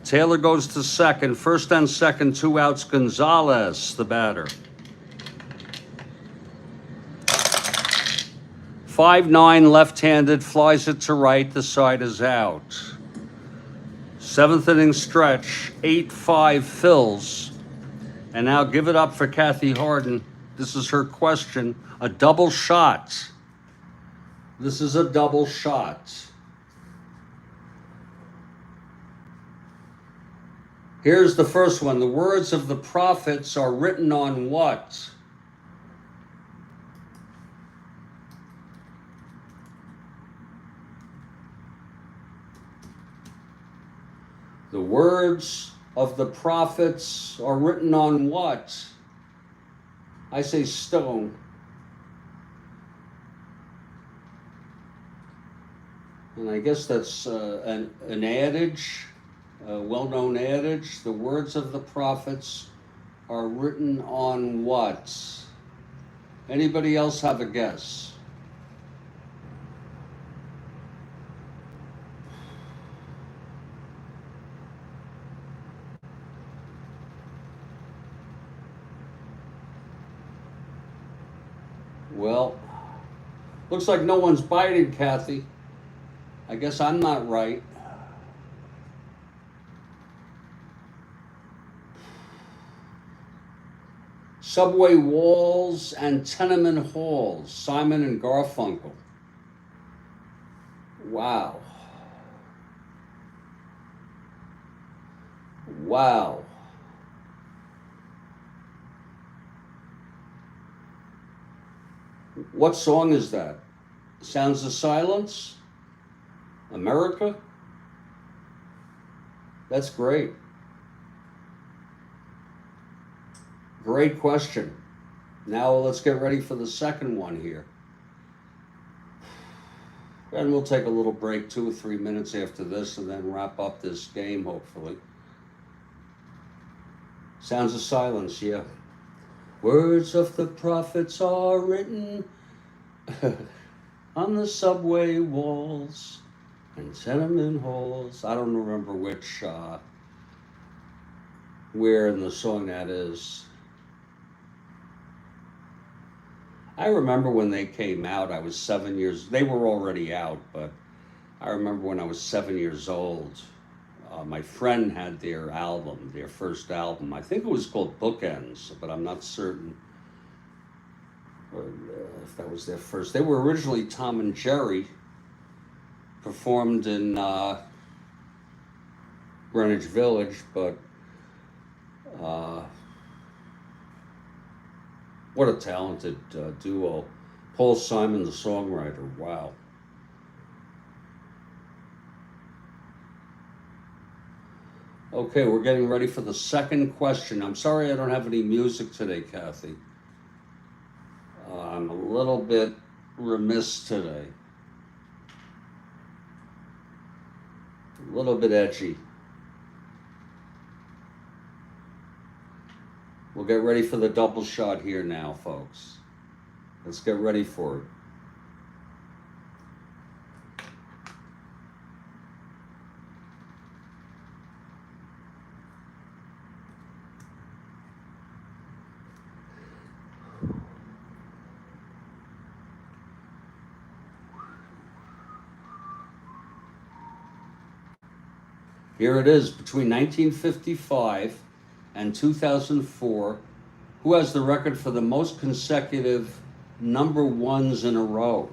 A: Taylor goes to second, first and second, 2 outs. Gonzalez, the batter. 5-9 left-handed, flies it to right, the side is out. 7th inning stretch, 8-5 Phillies. And now give it up for Kathy Harden. This is her question. A double shot. This is a double shot. Here's the first one. The words of the prophets are written on what? The words of the prophets are written on what? I say stone. And I guess that's an adage, a well-known adage. The words of the prophets are written on what? Anybody else have a guess? Well, looks like no one's biting, Kathy. I guess I'm not right. Subway walls and tenement halls, Simon and Garfunkel. Wow. Wow. What song is that? Sounds of Silence? America? That's great. Great question. Now let's get ready for the second one here. And we'll take a little break, 2 or 3 minutes after this, and then wrap up this game, hopefully. Sounds of Silence, yeah. Words of the prophets are written on the subway walls and tenement halls. I don't remember where in the song that is. I remember when they came out, I was 7 years, they were already out, but I remember when I was 7 years old, my friend had their album, their first album. I think it was called Bookends, but I'm not certain if that was their first. They were originally Tom and Jerry, performed in Greenwich Village, but what a talented duo. Paul Simon, the songwriter, wow. Okay, we're getting ready for the second question. I'm sorry I don't have any music today, Kathy. I'm a little bit remiss today. A little bit edgy. We'll get ready for the double shot here now, folks. Let's get ready for it. Here it is, between 1955 and 2004, who has the record for the most consecutive number ones in a row?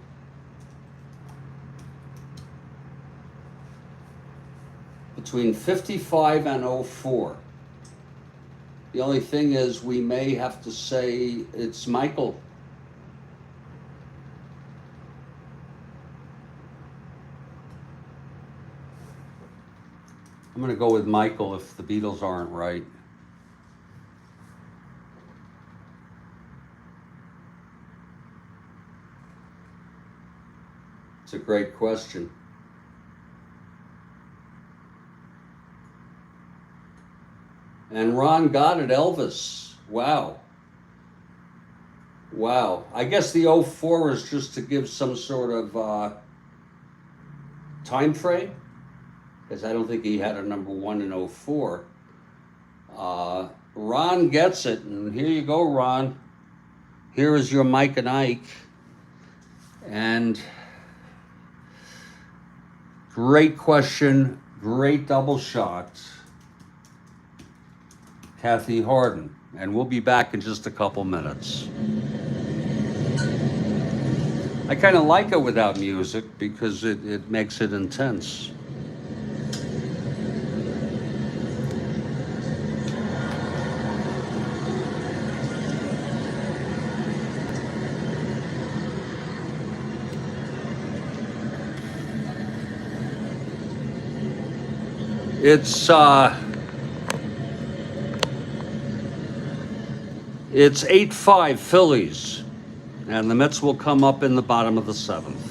A: Between 55 and 04. The only thing is we may have to say it's Michael. I'm going to go with Michael if the Beatles aren't right. It's a great question. And Ron got it, Elvis. Wow. Wow. I guess the 04 is just to give some sort of time frame, because I don't think he had a number one in 04. Ron gets it, and here you go, Ron. Here is your Mike and Ike. And great question, great double shot, Kathy Harden. And we'll be back in just a couple minutes. I kind of like it without music because it makes it intense. It's 8-5 Phillies, and the Mets will come up in the bottom of the seventh.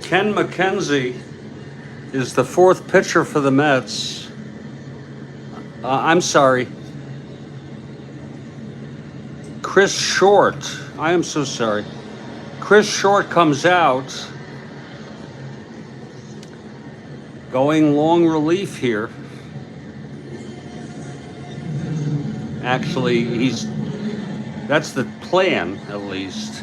A: Ken McKenzie is the fourth pitcher for the Mets. I'm sorry. Chris Short. I am so sorry. Chris Short comes out. Going long relief here. Actually, that's the plan, at least.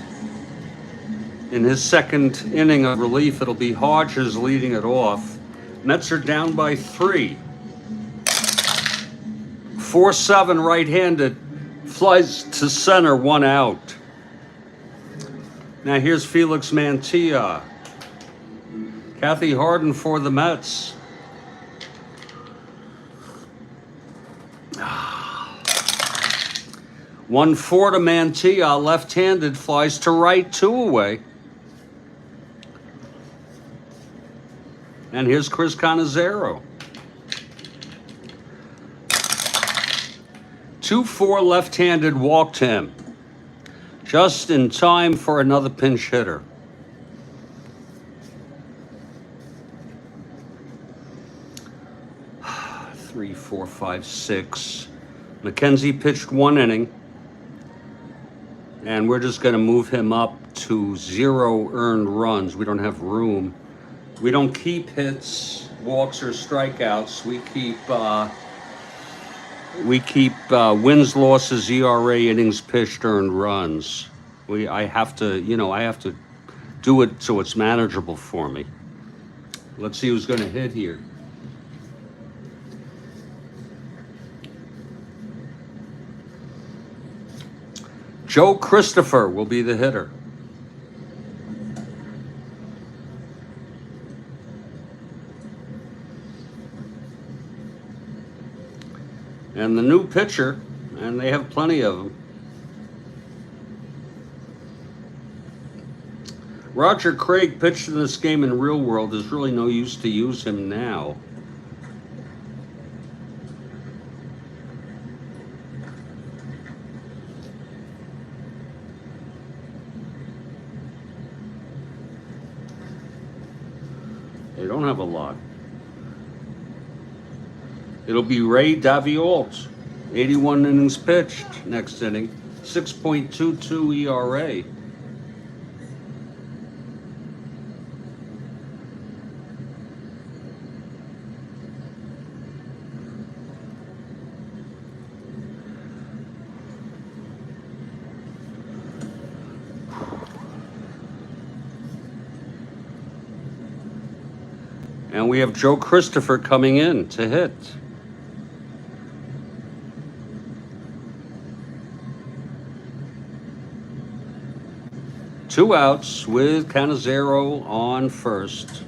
A: In his second inning of relief, it'll be Hodges leading it off. Mets are down by 3. 4-7 right-handed, flies to center, 1 out. Now here's Felix Mantilla. Kathy Harden for the Mets. 1-4 to Mantilla, left-handed, flies to right, 2 away. And here's Chris Cannizzaro. 2-4 left-handed, walked him. Just in time for another pinch hitter. Three, 4, 5, 6. McKenzie pitched 1 inning. And we're just going to move him up to 0 earned runs. We don't have room. We don't keep hits, walks, or strikeouts. We keep wins, losses, ERA, innings pitched, earned runs. I have to do it so it's manageable for me. Let's see who's going to hit here. Joe Christopher will be the hitter. And the new pitcher, and they have plenty of them. Roger Craig pitched in this game in real world. There's really no use to use him now. They don't have a lot. It'll be Ray Daviault, 81 innings pitched next inning, 6.22 ERA. And we have Joe Christopher coming in to hit. Two outs with Cannizzaro on first.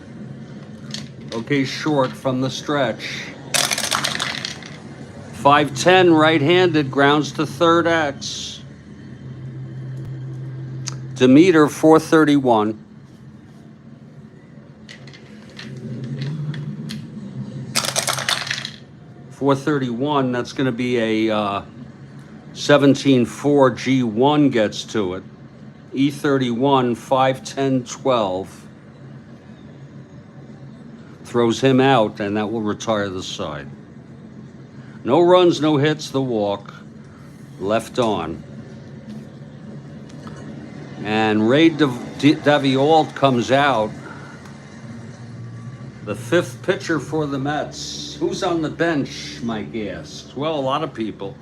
A: Okay, Short from the stretch. 5-10 right-handed, grounds to third X. Demeter 431. .431, that's going to be a 17.4 G1 gets to it. E31, 5-10, 12. Throws him out, and that will retire the side. No runs, no hits, the walk. Left on. And Ray Daviault comes out. The fifth pitcher for the Mets. Who's on the bench, Mike asks? Well, a lot of people.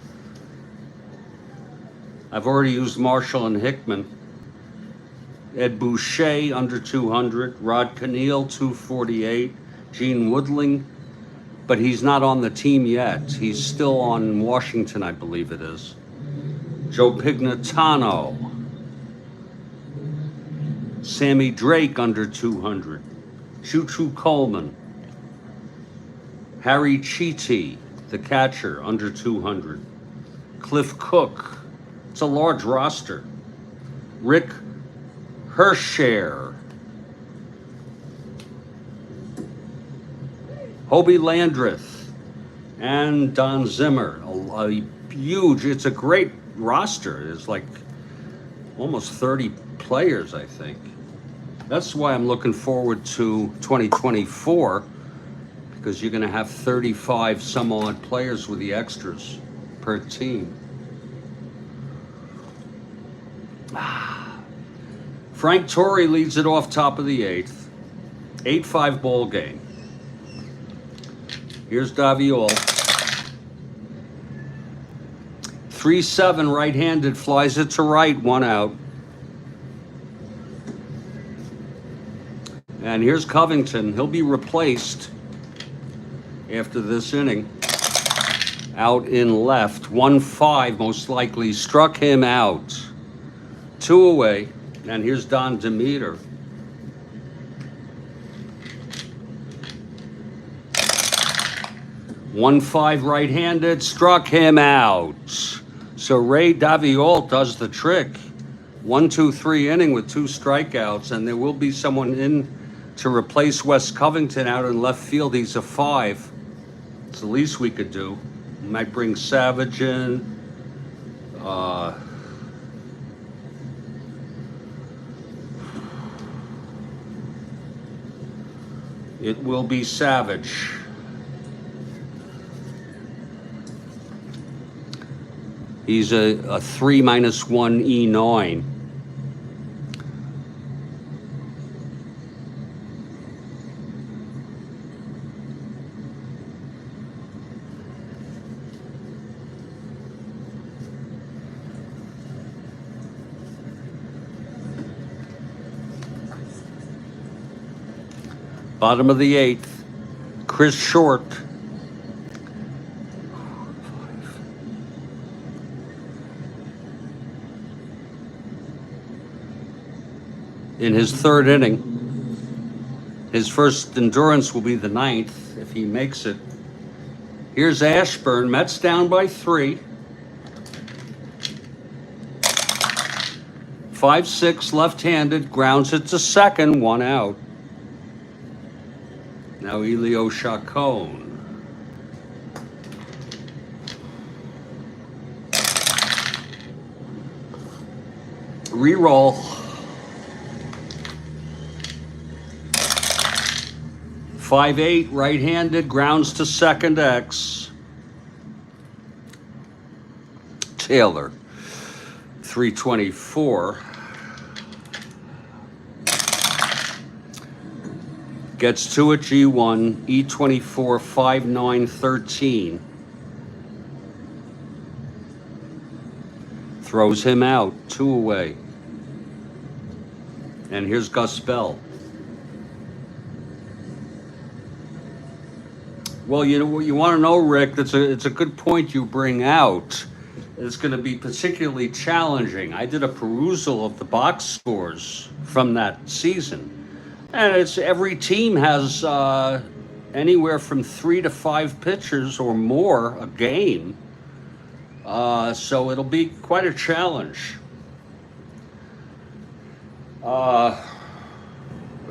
A: I've already used Marshall and Hickman. Ed Boucher, under 200. Rod Cannell, 248. Gene Woodling, but he's not on the team yet. He's still on Washington, I believe it is. Joe Pignatano. Sammy Drake, under 200. Choo-Choo Coleman. Harry Cheety, the catcher, under 200. Cliff Cook. It's a large roster. Rick Hersher. Hobie Landreth. And Don Zimmer. A huge, it's a great roster. It's like almost 30 players, I think. That's why I'm looking forward to 2024, because you're going to have 35 some odd players with the extras per team. Frank Torrey leads it off top of the 8th. 8-5 ball game. Here's Daviol. 3-7 right-handed, flies it to right, 1 out. And here's Covington. He'll be replaced after this inning. Out in left. 1-5 most likely. Struck him out. 2 away. And here's Don Demeter. One-5 right-handed. Struck him out. So Ray Daviol does the trick. 1-2-3 inning with 2 strikeouts, and there will be someone in to replace Wes Covington out in left field. He's a 5. It's the least we could do. We might bring Savage in. It will be Savage. He's a 3-1 E9. Bottom of the 8th, Chris Short. In his 3rd inning. His first endurance will be the 9th if he makes it. Here's Ashburn. Mets down by 3. 5-6 left-handed, grounds it to second, 1 out. Now Elio Chacon. Reroll. 5-8 right-handed, grounds to second, X. Taylor. 324. Gets 2 at G1, E24, 5-9, 13. Throws him out, 2 away. And here's Gus Bell. Well, you know, you want to know, Rick, it's a good point you bring out. It's going to be particularly challenging. I did a perusal of the box scores from that season. And it's every team has anywhere from 3 to 5 pitchers or more a game. So it'll be quite a challenge. And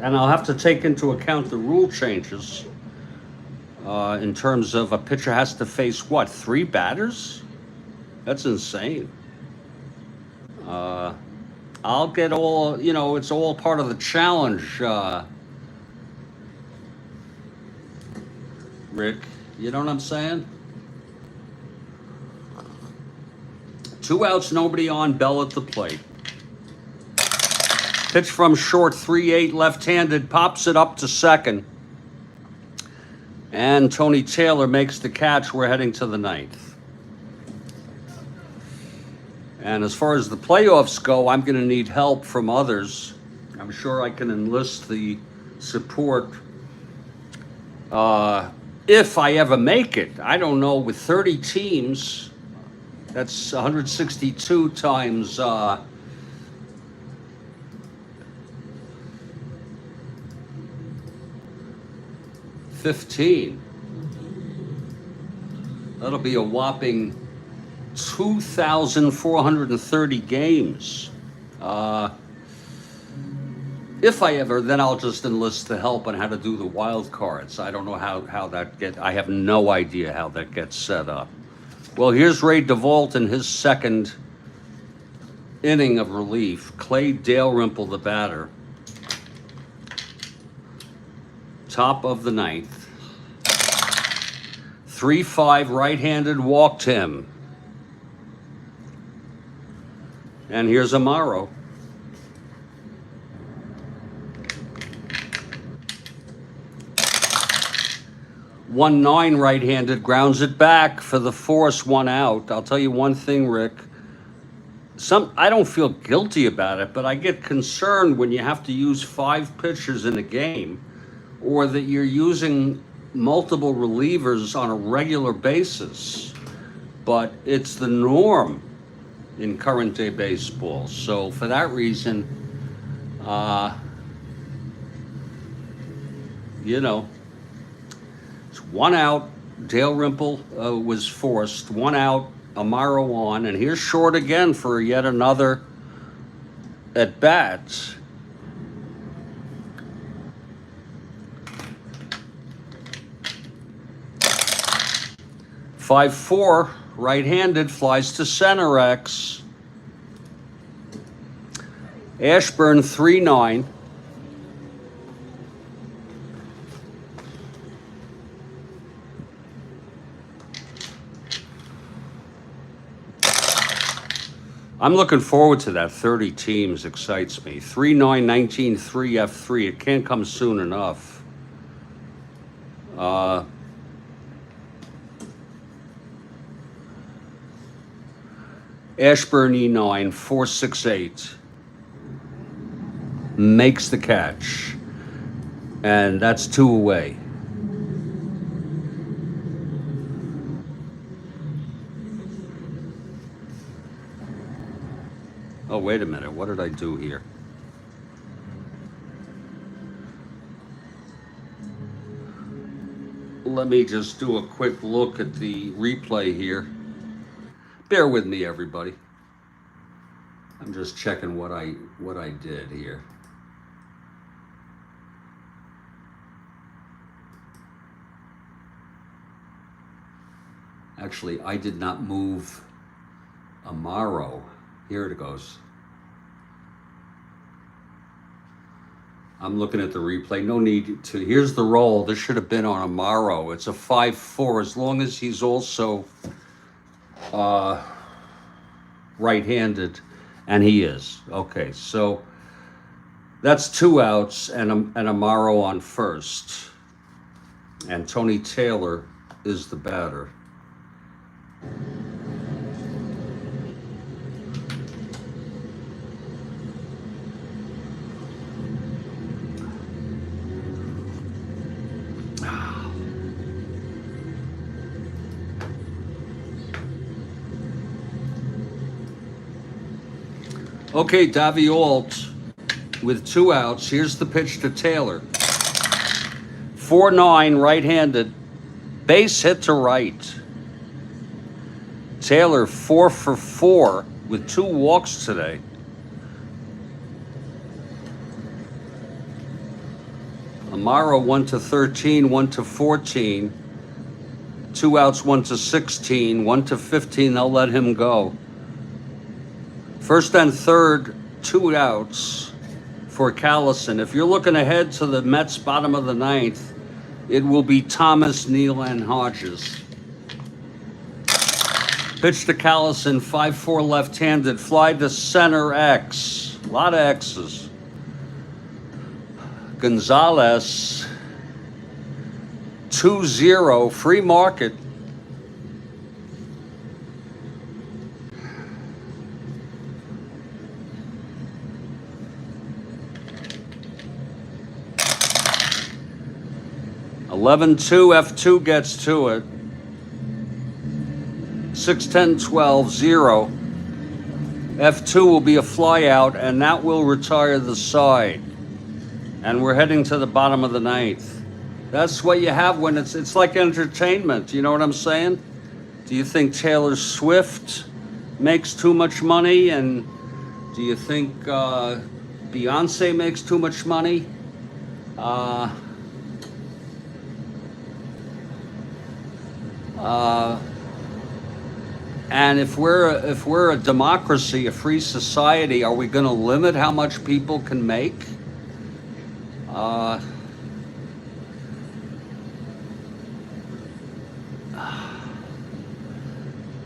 A: I'll have to take into account the rule changes in terms of a pitcher has to face, what, 3 batters? That's insane. I'll get all, you know, it's all part of the challenge, Rick. You know what I'm saying? 2 outs, nobody on, Bell at the plate. Pitch from short, 3-8 left-handed, pops it up to second. And Tony Taylor makes the catch. We're heading to the 9th. And as far as the playoffs go, I'm going to need help from others. I'm sure I can enlist the support if I ever make it. I don't know, with 30 teams, that's 162 times 15. That'll be a whopping 2,430 games. If I ever, then I'll just enlist the help on how to do the wild cards. I don't know how that I have no idea how that gets set up. Well, here's Ray DeVault in his 2nd inning of relief. Clay Dalrymple, the batter. top of the ninth. 3-5 right-handed walked him. And here's Amaro. 1-9 right-handed grounds it back for the force, 1 out. I'll tell you one thing, Rick. I don't feel guilty about it, but I get concerned when you have to use 5 pitchers in a game, or that you're using multiple relievers on a regular basis. But it's the norm in current day baseball. So for that reason, it's 1 out. Dale Rimple was forced. 1 out. Amaro on, and here's Short again for yet another at bats. Five four right-handed flies to center X. Ashburn 3-9. I'm looking forward to that. 30 teams excites me. 3-9, 19, 3 F3. It can't come soon enough. Ashburn E9, 4-6-8. Makes the catch. And that's 2 away. Oh, wait a minute. What did I do here? Let me just do a quick look at the replay here. Bear with me, everybody. I'm just checking what I did here. Actually, I did not move Amaro. Here it goes. I'm looking at the replay. No need to. Here's the roll. This should have been on Amaro. It's a 5-4 as long as he's also right-handed, and he is. Okay, so that's 2 outs and Amaro on first. And Tony Taylor is the batter. Okay, Davy Alt with 2 outs. Here's the pitch to Taylor. 4-9 right-handed. Base hit to right. Taylor 4 for 4 with 2 walks today. Amaro 1-13, 1-14. 2 outs, 1-16, 1-15. They'll let him go. First and third, 2 outs for Callison. If you're looking ahead to the Mets' bottom of the ninth, it will be Thomas, Neal, and Hodges. Pitch to Callison, 5-4 left-handed. Fly to center X. A lot of X's. Gonzalez, 2-0, free market. (11-2) F2 gets to it. 6-10-12-0. F2 will be a fly out, and that will retire the side. And we're heading to the bottom of the ninth. That's what you have when it's like entertainment. You know what I'm saying? Do you think Taylor Swift makes too much money? And do you think Beyonce makes too much money? And if we're a democracy, a free society, are we going to limit how much people can make?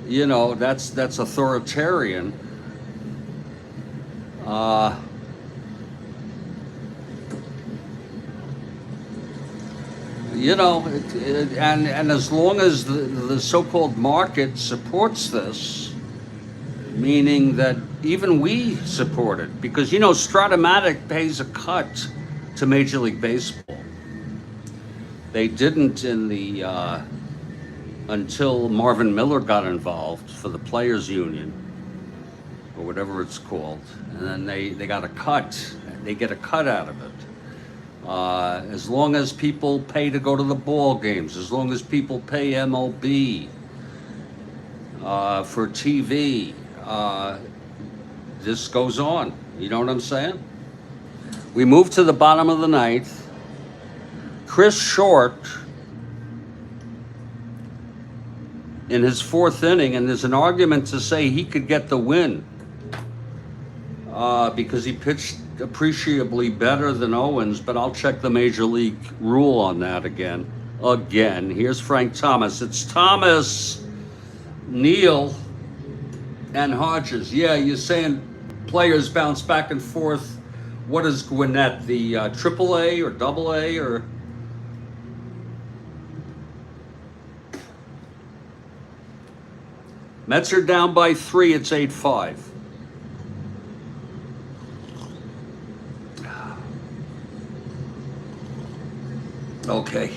A: You know, that's authoritarian. Uh, you know, and as long as the so-called market supports this, meaning that even we support it, because you know, Strat-O-Matic pays a cut to Major League Baseball. They didn't in the until Marvin Miller got involved for the players union or whatever it's called, and then they got a cut. They get a cut out of it. As long as people pay to go to the ball games, as long as people pay MLB for TV, this goes on. You know what I'm saying? We move to the bottom of the ninth. Chris Short in his fourth inning, and there's an argument to say he could get the win because he pitched appreciably better than Owens, but I'll check the Major League rule on that again. Here's Frank Thomas. It's Thomas, Neal, and Hodges. Yeah, you're saying players bounce back and forth. What is Gwinnett, the AAA or AA or? Mets are down by 3. It's 8-5. Okay.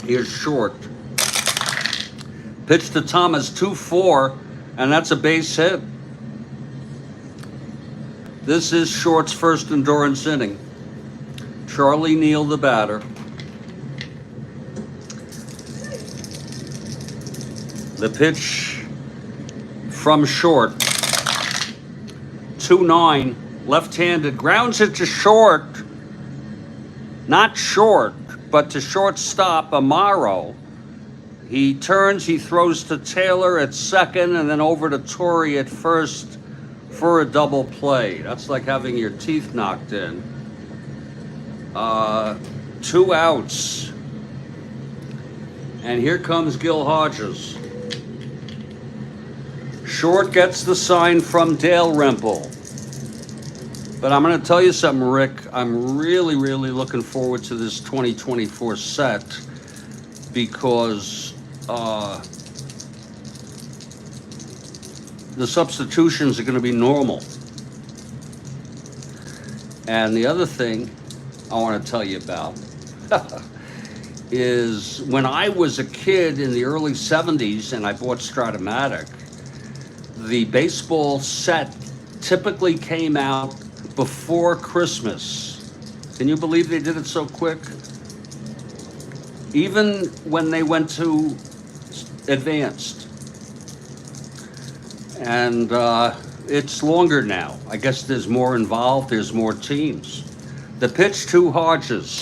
A: Here's Short. Pitch to Thomas, 2-4, and that's a base hit. This is Short's first endurance inning. Charlie Neal, the batter. The pitch from Short, 2-9, left-handed, grounds it to Short, not Short, but to shortstop Amaro. He turns, he throws to Taylor at second, and then over to Torrey at first for a double play. That's like having your teeth knocked in. 2 outs. And here comes Gil Hodges. Short gets the sign from Dale Rempel. But I'm going to tell you something, Rick. I'm really, really looking forward to this 2024 set because the substitutions are going to be normal. And the other thing I want to tell you about is when I was a kid in the early 70s and I bought Strat-O-Matic, the baseball set typically came out before Christmas. Can you believe they did it so quick? Even when they went to advanced. And it's longer now. I guess there's more involved, there's more teams. The pitch to Hodges.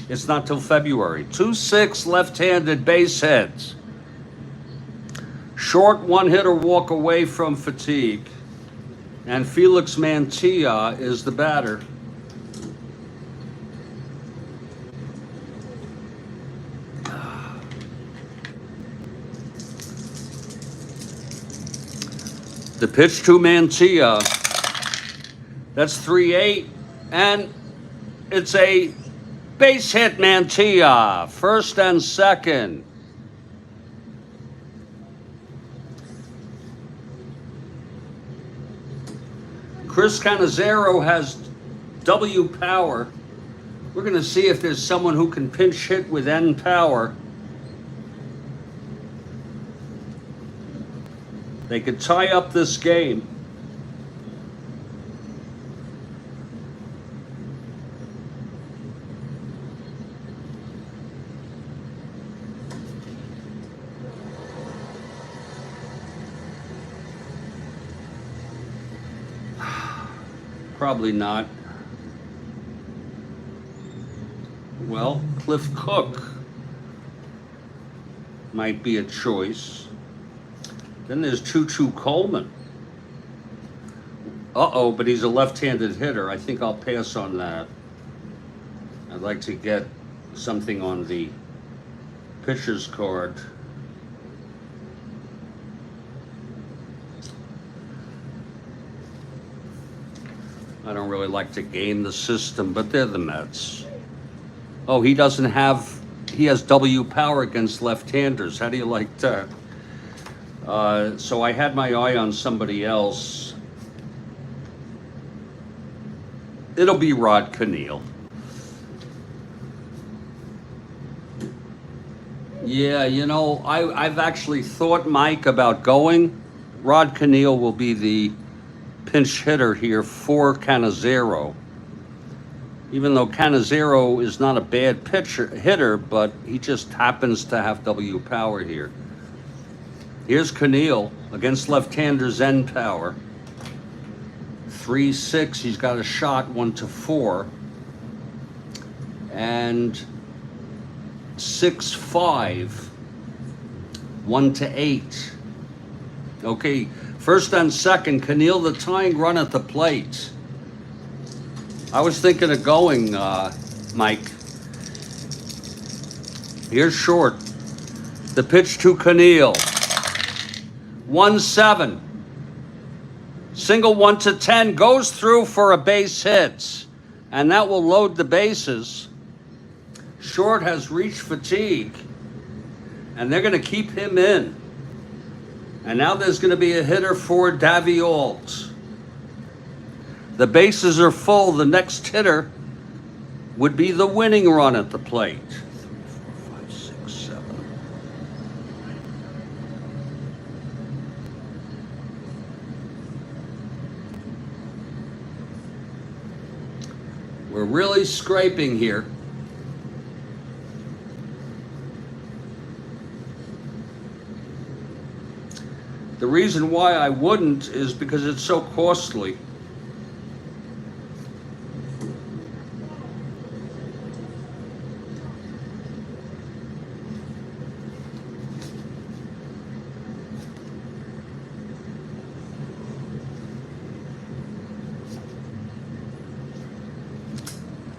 A: It's not till February. 2-6 left-handed base hits. Short one-hitter walk away from fatigue. And Felix Mantilla is the batter. The pitch to Mantilla. That's 3-8. And it's a base hit, Mantilla. First and second. Chris Cannizzaro has W power. We're going to see if there's someone who can pinch hit with N power. They could tie up this game. Probably not. Well, Cliff Cook might be a choice. Then there's Choo-Choo Coleman. Uh-oh, but he's a left-handed hitter. I think I'll pass on that. I'd like to get something on the pitcher's card. I don't really like to game the system, but they're the Mets. Oh, he doesn't have, he has W power against left-handers. How do you like that? So I had my eye on somebody else. It'll be Rod Cannell. Yeah, you know, I've actually thought, Mike, about going. Rod Cannell will be the pinch hitter here for Cannizzaro. Even though Cannizzaro is not a bad hitter, but he just happens to have W power here. Here's Cannell against left-handers and power. 3-6, he's got a shot, 1-4. And 6-5, 1-8. Okay, first and second, Cannell the tying run at the plate. I was thinking of going, Mike. Here's short. The pitch to Cannell. 1-7. Single 1-10 goes through for a base hit, and that will load the bases. Short has reached fatigue, and they're going to keep him in. And now there's going to be a hitter for Daviault. The bases are full. The next hitter would be the winning run at the plate. 3, 4, 5, 6, 7. We're really scraping here. The reason why I wouldn't is because it's so costly.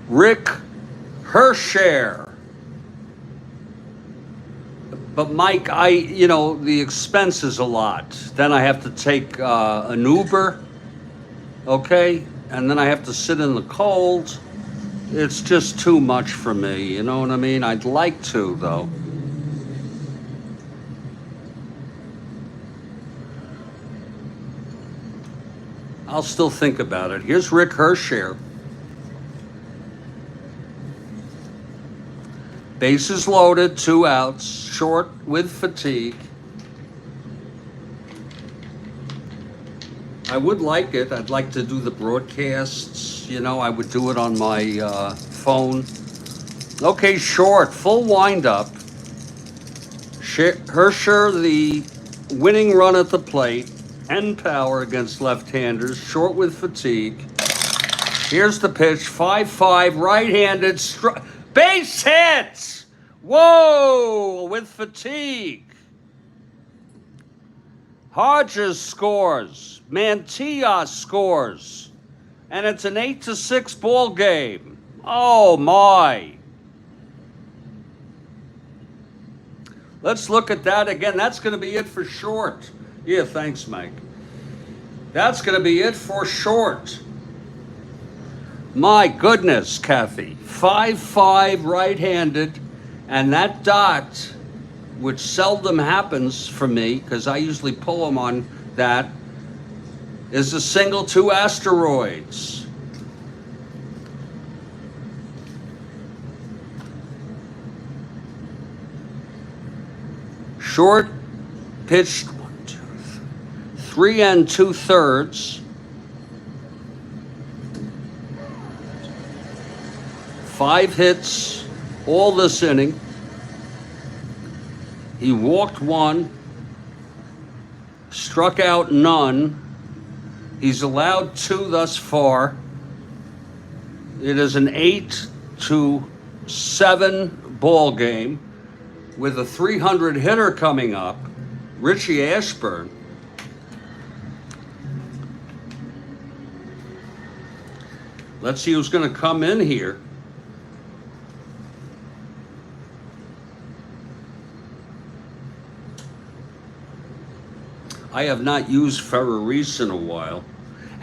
A: Rick Hersher. But Mike, the expense is a lot. Then I have to take an Uber, okay? And then I have to sit in the cold. It's just too much for me, you know what I mean? I'd like to, though. I'll still think about it. Here's Rick Hersher. Bases loaded, 2 outs, short with fatigue. I would like it. I'd like to do the broadcasts. You know, I would do it on my phone. Okay, short, full windup. Hersher, the winning run at the plate, end power against left-handers, short with fatigue. Here's the pitch, 5-5, right-handed, base hit! Whoa, with fatigue. Hodges scores. Mantilla scores. And it's an 8-6 ball game. Oh, my. Let's look at that again. That's going to be it for short. Yeah, thanks, Mike. That's going to be it for short. My goodness, Kathy. 5-5 right-handed, and that dot, which seldom happens for me because I usually pull them on that, is a single 2 asteroids. Short pitched 3 2/3. 5 hits all this inning. He walked 1, struck out none. He's allowed 2 thus far. It is an 8-7 ball game with a 300 hitter coming up, Richie Ashburn. Let's see who's going to come in here. I have not used Ferraris in a while.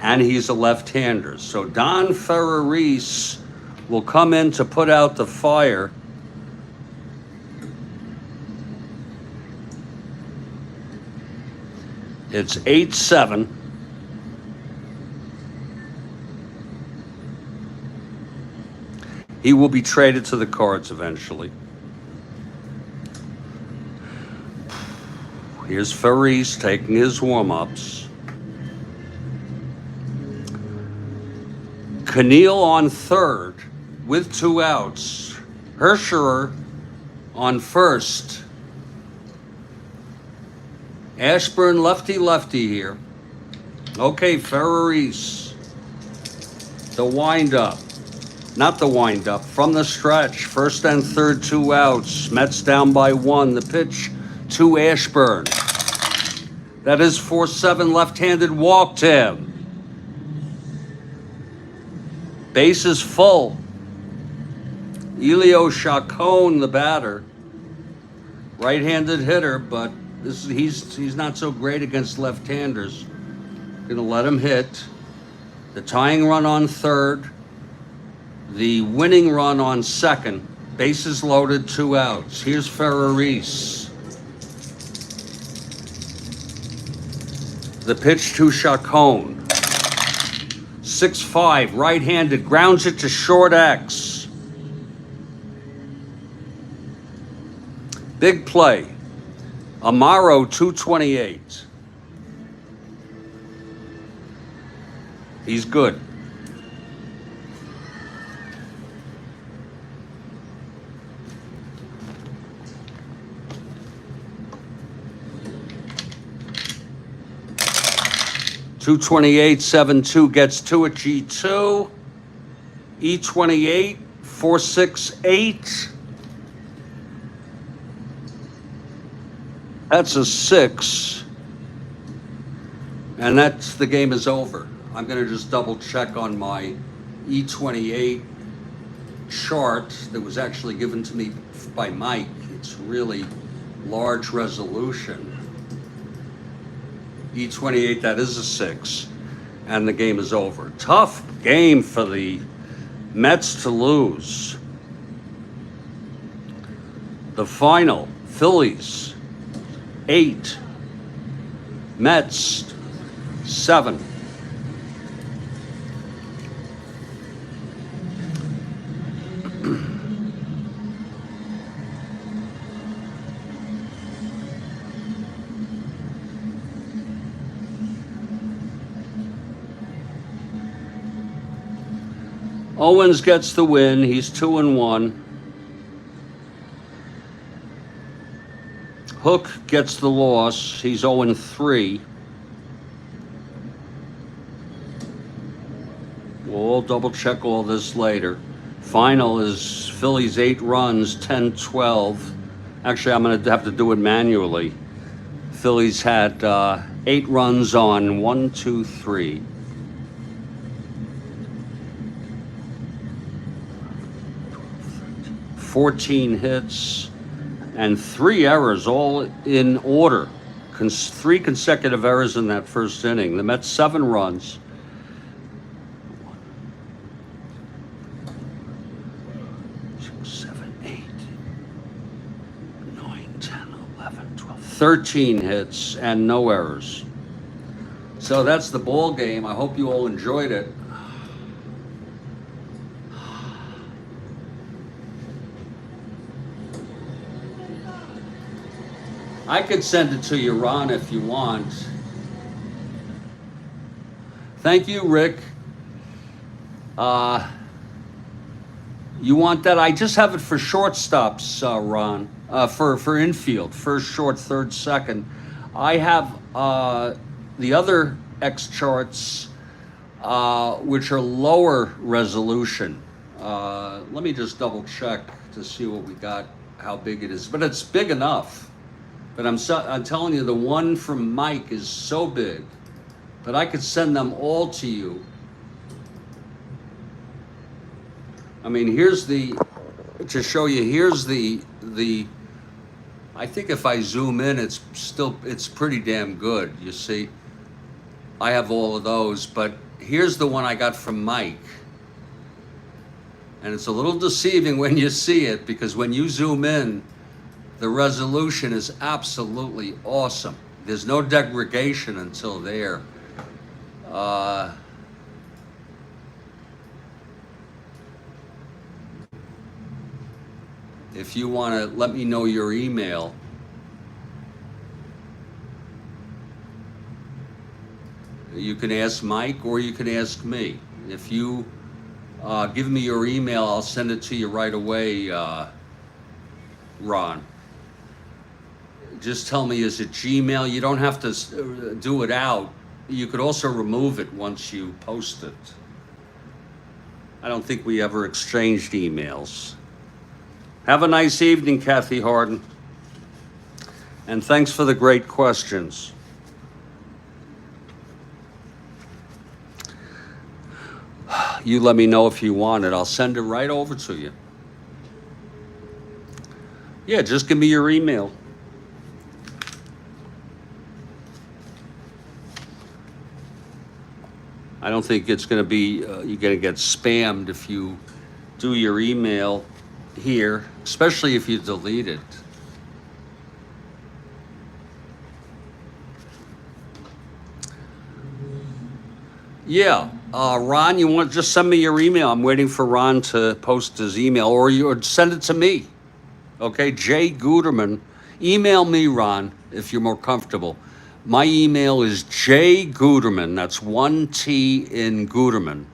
A: and he's a left-hander. So Don Ferraris will come in to put out the fire. It's 8-7. He will be traded to the Cards eventually. Here's Ferris taking his warm-ups. Keneal on third with 2 outs. Hershirer on first. Ashburn lefty here. Okay, Ferraris. The windup. Not the windup. From the stretch. First and third, 2 outs. Mets down by 1. The pitch to Ashburn. That is 4-7. Left-handed walked him. Base is full. Elio Chacon, the batter. Right-handed hitter, but he's not so great against left-handers. Gonna let him hit. The tying run on third. The winning run on second. Bases loaded, 2 outs. Here's Ferraris. The pitch to Chacon. 6-5, right-handed, grounds it to short X. Big play. Amaro, 228. He's good. .228, 7-2 gets to it. G2. E28, 4-6-8. That's a 6. And the game is over. I'm going to just double check on my E28 chart that was actually given to me by Mike. It's really large resolution. E28, that is a 6, and the game is over. Tough game for the Mets to lose. The final, Phillies, 8, Mets, 7. Owens gets the win. He's 2-1. Hook gets the loss. He's 0-3. We'll double check all this later. Final is Phillies 8 runs, 10-12. Actually, I'm going to have to do it manually. Phillies had 8 runs on 1, 2, 3. 14 hits and 3 errors, all in order. 3 consecutive errors in that first inning. The Mets 7 runs. 7, 8, 9, 10, 11, 12, 13 hits and no errors. So that's the ball game. I hope you all enjoyed it. I could send it to you, Ron, if you want. Thank you, Rick. You want that? I just have it for shortstops, Ron. For infield, first, short, third, second. I have the other X charts, which are lower resolution. Let me just double check to see what we got, how big it is. But it's big enough. But I'm telling you, the one from Mike is so big. But I could send them all to you. I mean, here's to show you, here's the, I think if I zoom in, it's pretty damn good, you see. I have all of those, but here's the one I got from Mike. And it's a little deceiving when you see it, because when you zoom in, the resolution is absolutely awesome. There's no degradation until there. If you want to let me know your email, you can ask Mike or you can ask me. If you give me your email, I'll send it to you right away, Ron. Just tell me, is it Gmail? You don't have to do it out. You could also remove it once you post it. I don't think we ever exchanged emails. Have a nice evening, Kathy Harden. And thanks for the great questions. You let me know if you want it. I'll send it right over to you. Yeah, just give me your email. I don't think it's going to be, you're going to get spammed if you do your email here, especially if you delete it. Yeah, Ron, you want to just send me your email? I'm waiting for Ron to post his email, or send it to me. Okay, Jay Guterman. Email me, Ron, if you're more comfortable. My email is jguterman, that's one T in Guterman,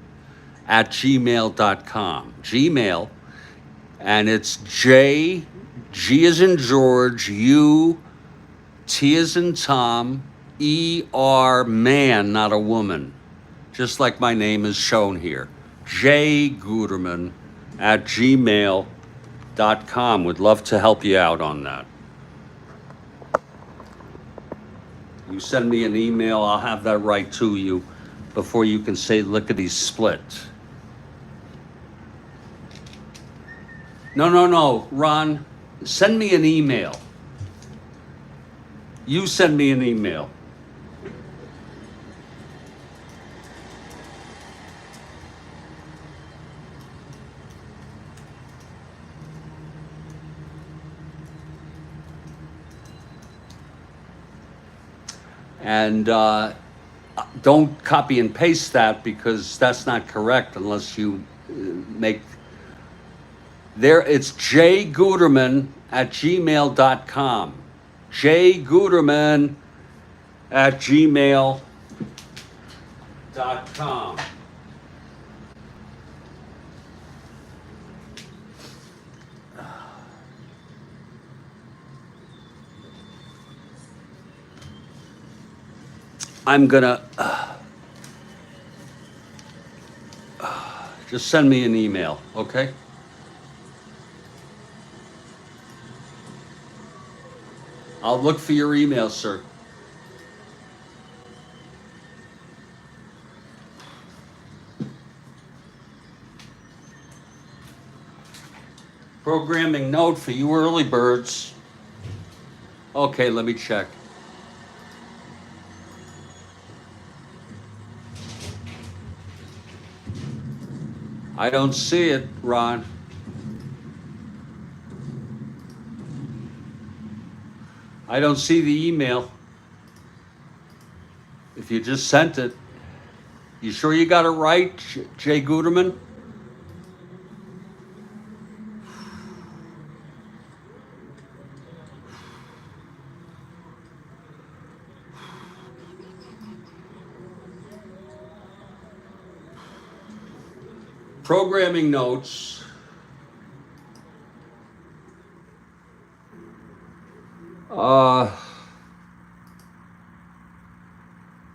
A: at gmail.com. Gmail, and it's J, G as in George, U, T as in Tom, E-R, man, not a woman. Just like my name is shown here. jguterman at gmail.com. Would love to help you out on that. You send me an email, I'll have that right to you before you can say lickety split. No, Ron, send me an email. You send me an email. And don't copy and paste that, because that's not correct unless you make there. It's jguterman at gmail.com. jguterman at gmail.com. I'm gonna just send me an email, okay? I'll look for your email, sir. Programming note for you early birds. Okay, let me check. I don't see it, Ron. I don't see the email. If you just sent it. You sure you got it right, Jay Guterman? Programming notes.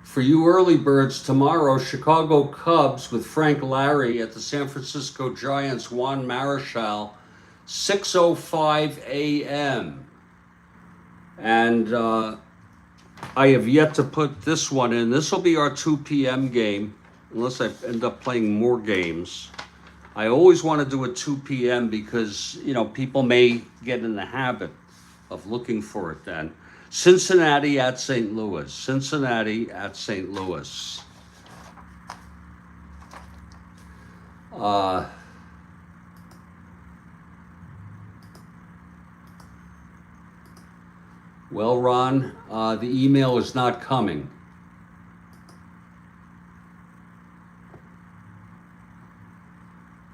A: For you early birds, tomorrow, Chicago Cubs with Frank Larry at the San Francisco Giants, Juan Marichal, 6:05 a.m. And I have yet to put this one in. This will be our 2 p.m. game, unless I end up playing more games. I always want to do a 2 p.m. because, you know, people may get in the habit of looking for it then. Cincinnati at St. Louis. Cincinnati at St. Louis. Well, Ron, the email is not coming.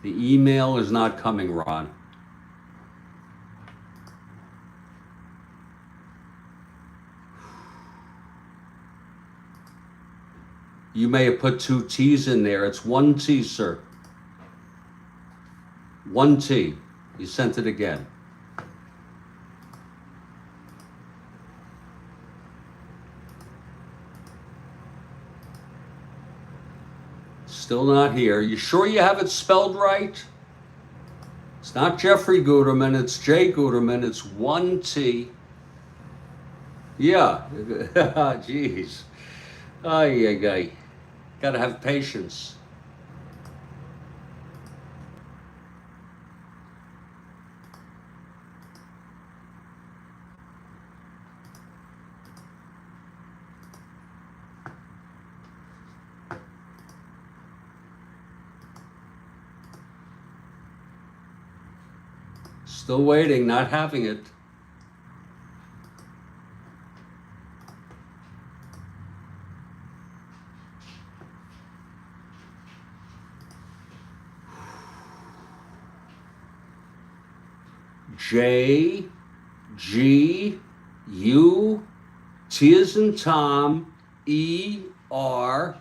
A: The email is not coming, Ron. You may have put 2 T's in there. It's 1 T, sir. 1 T. You sent it again. Still not here. You sure you have it spelled right? It's not Jeffrey Guterman. It's Jay Guterman. It's 1 T. Yeah. Jeez. Ay. Gotta have patience. Still waiting, not having it. J, G, U, T as in Tom, E, R,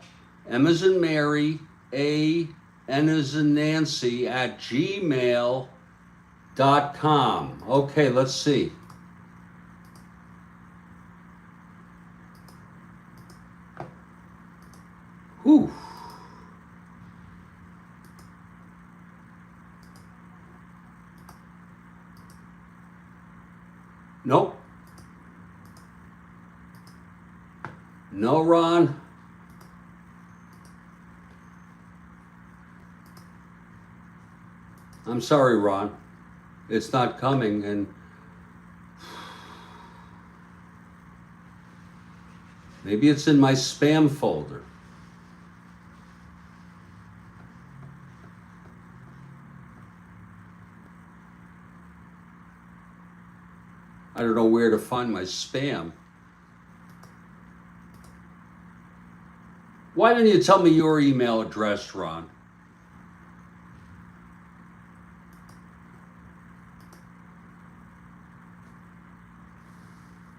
A: M as in Mary, A, N as in Nancy at gmail.com. Okay, let's see. Whew. Nope. No, Ron. I'm sorry, Ron. It's not coming, and maybe it's in my spam folder. I don't know where to find my spam. Why didn't you tell me your email address, Ron?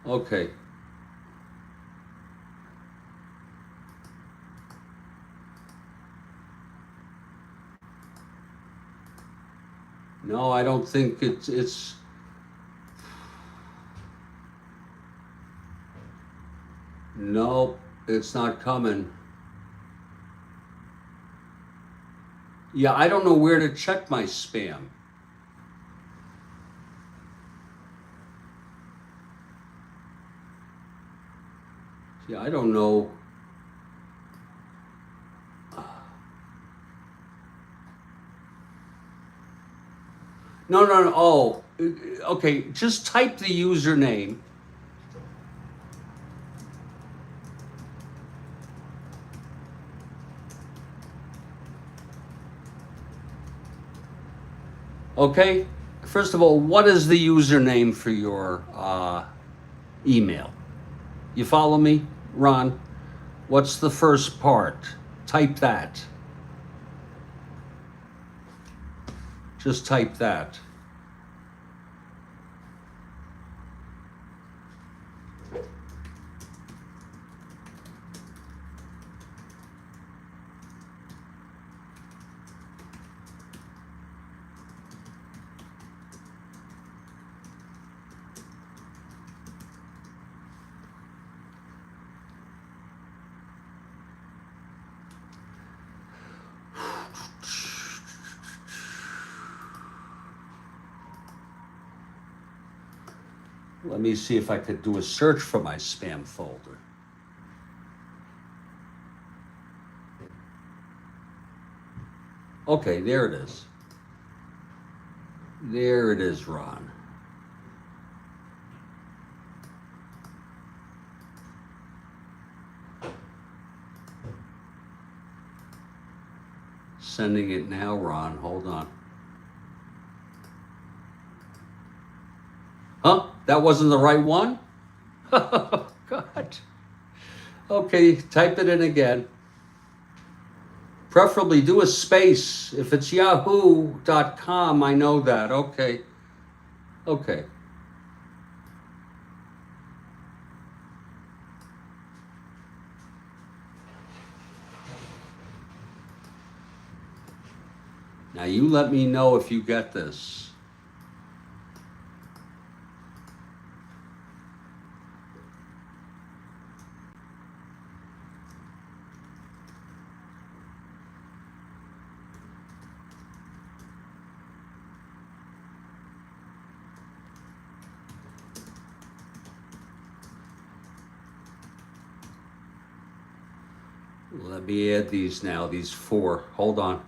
A: Okay. No, I don't think it's nope, it's not coming. Yeah, I don't know where to check my spam. Yeah, I don't know. No. Oh, okay. Just type the username. Okay. First of all, what is the username for your email? You follow me, Ron? What's the first part? Type that. Just type that. Let me see if I could do a search for my spam folder. Okay, there it is. There it is, Ron. Sending it now, Ron. Hold on. Huh? That wasn't the right one? Oh, God. Okay, type it in again. Preferably do a space. If it's yahoo.com, I know that. Okay. Okay. Now you let me know if you get this. Let me add these now, these 4. Hold on.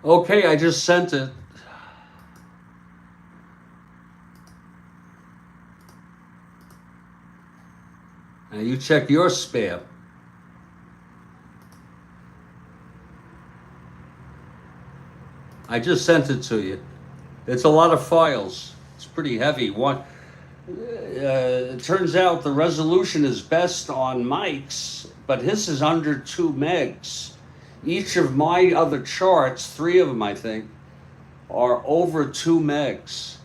A: Okay, I just sent it. Now you check your spam. I just sent it to you. It's a lot of files. It's pretty heavy. It turns out the resolution is best on Mike's, but his is under 2 megs. Each of my other charts, 3 of them I think, are over 2 megs.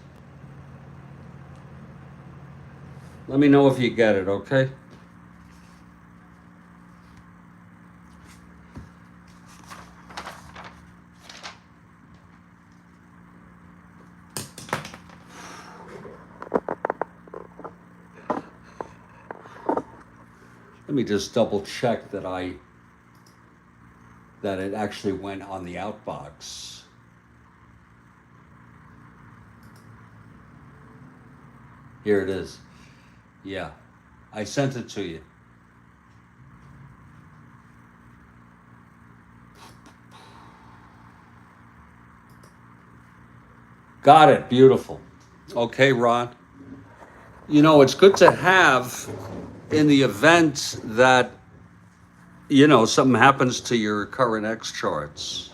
A: Let me know if you get it, okay? Let me just double check that it actually went on the outbox. Here it is. Yeah, I sent it to you. Got it. Beautiful. Okay, Ron. You know, it's good to have in the event that, you know, something happens to your current X charts.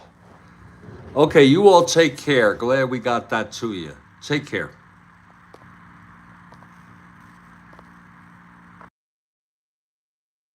A: Okay, you all take care. Glad we got that to you. Take care.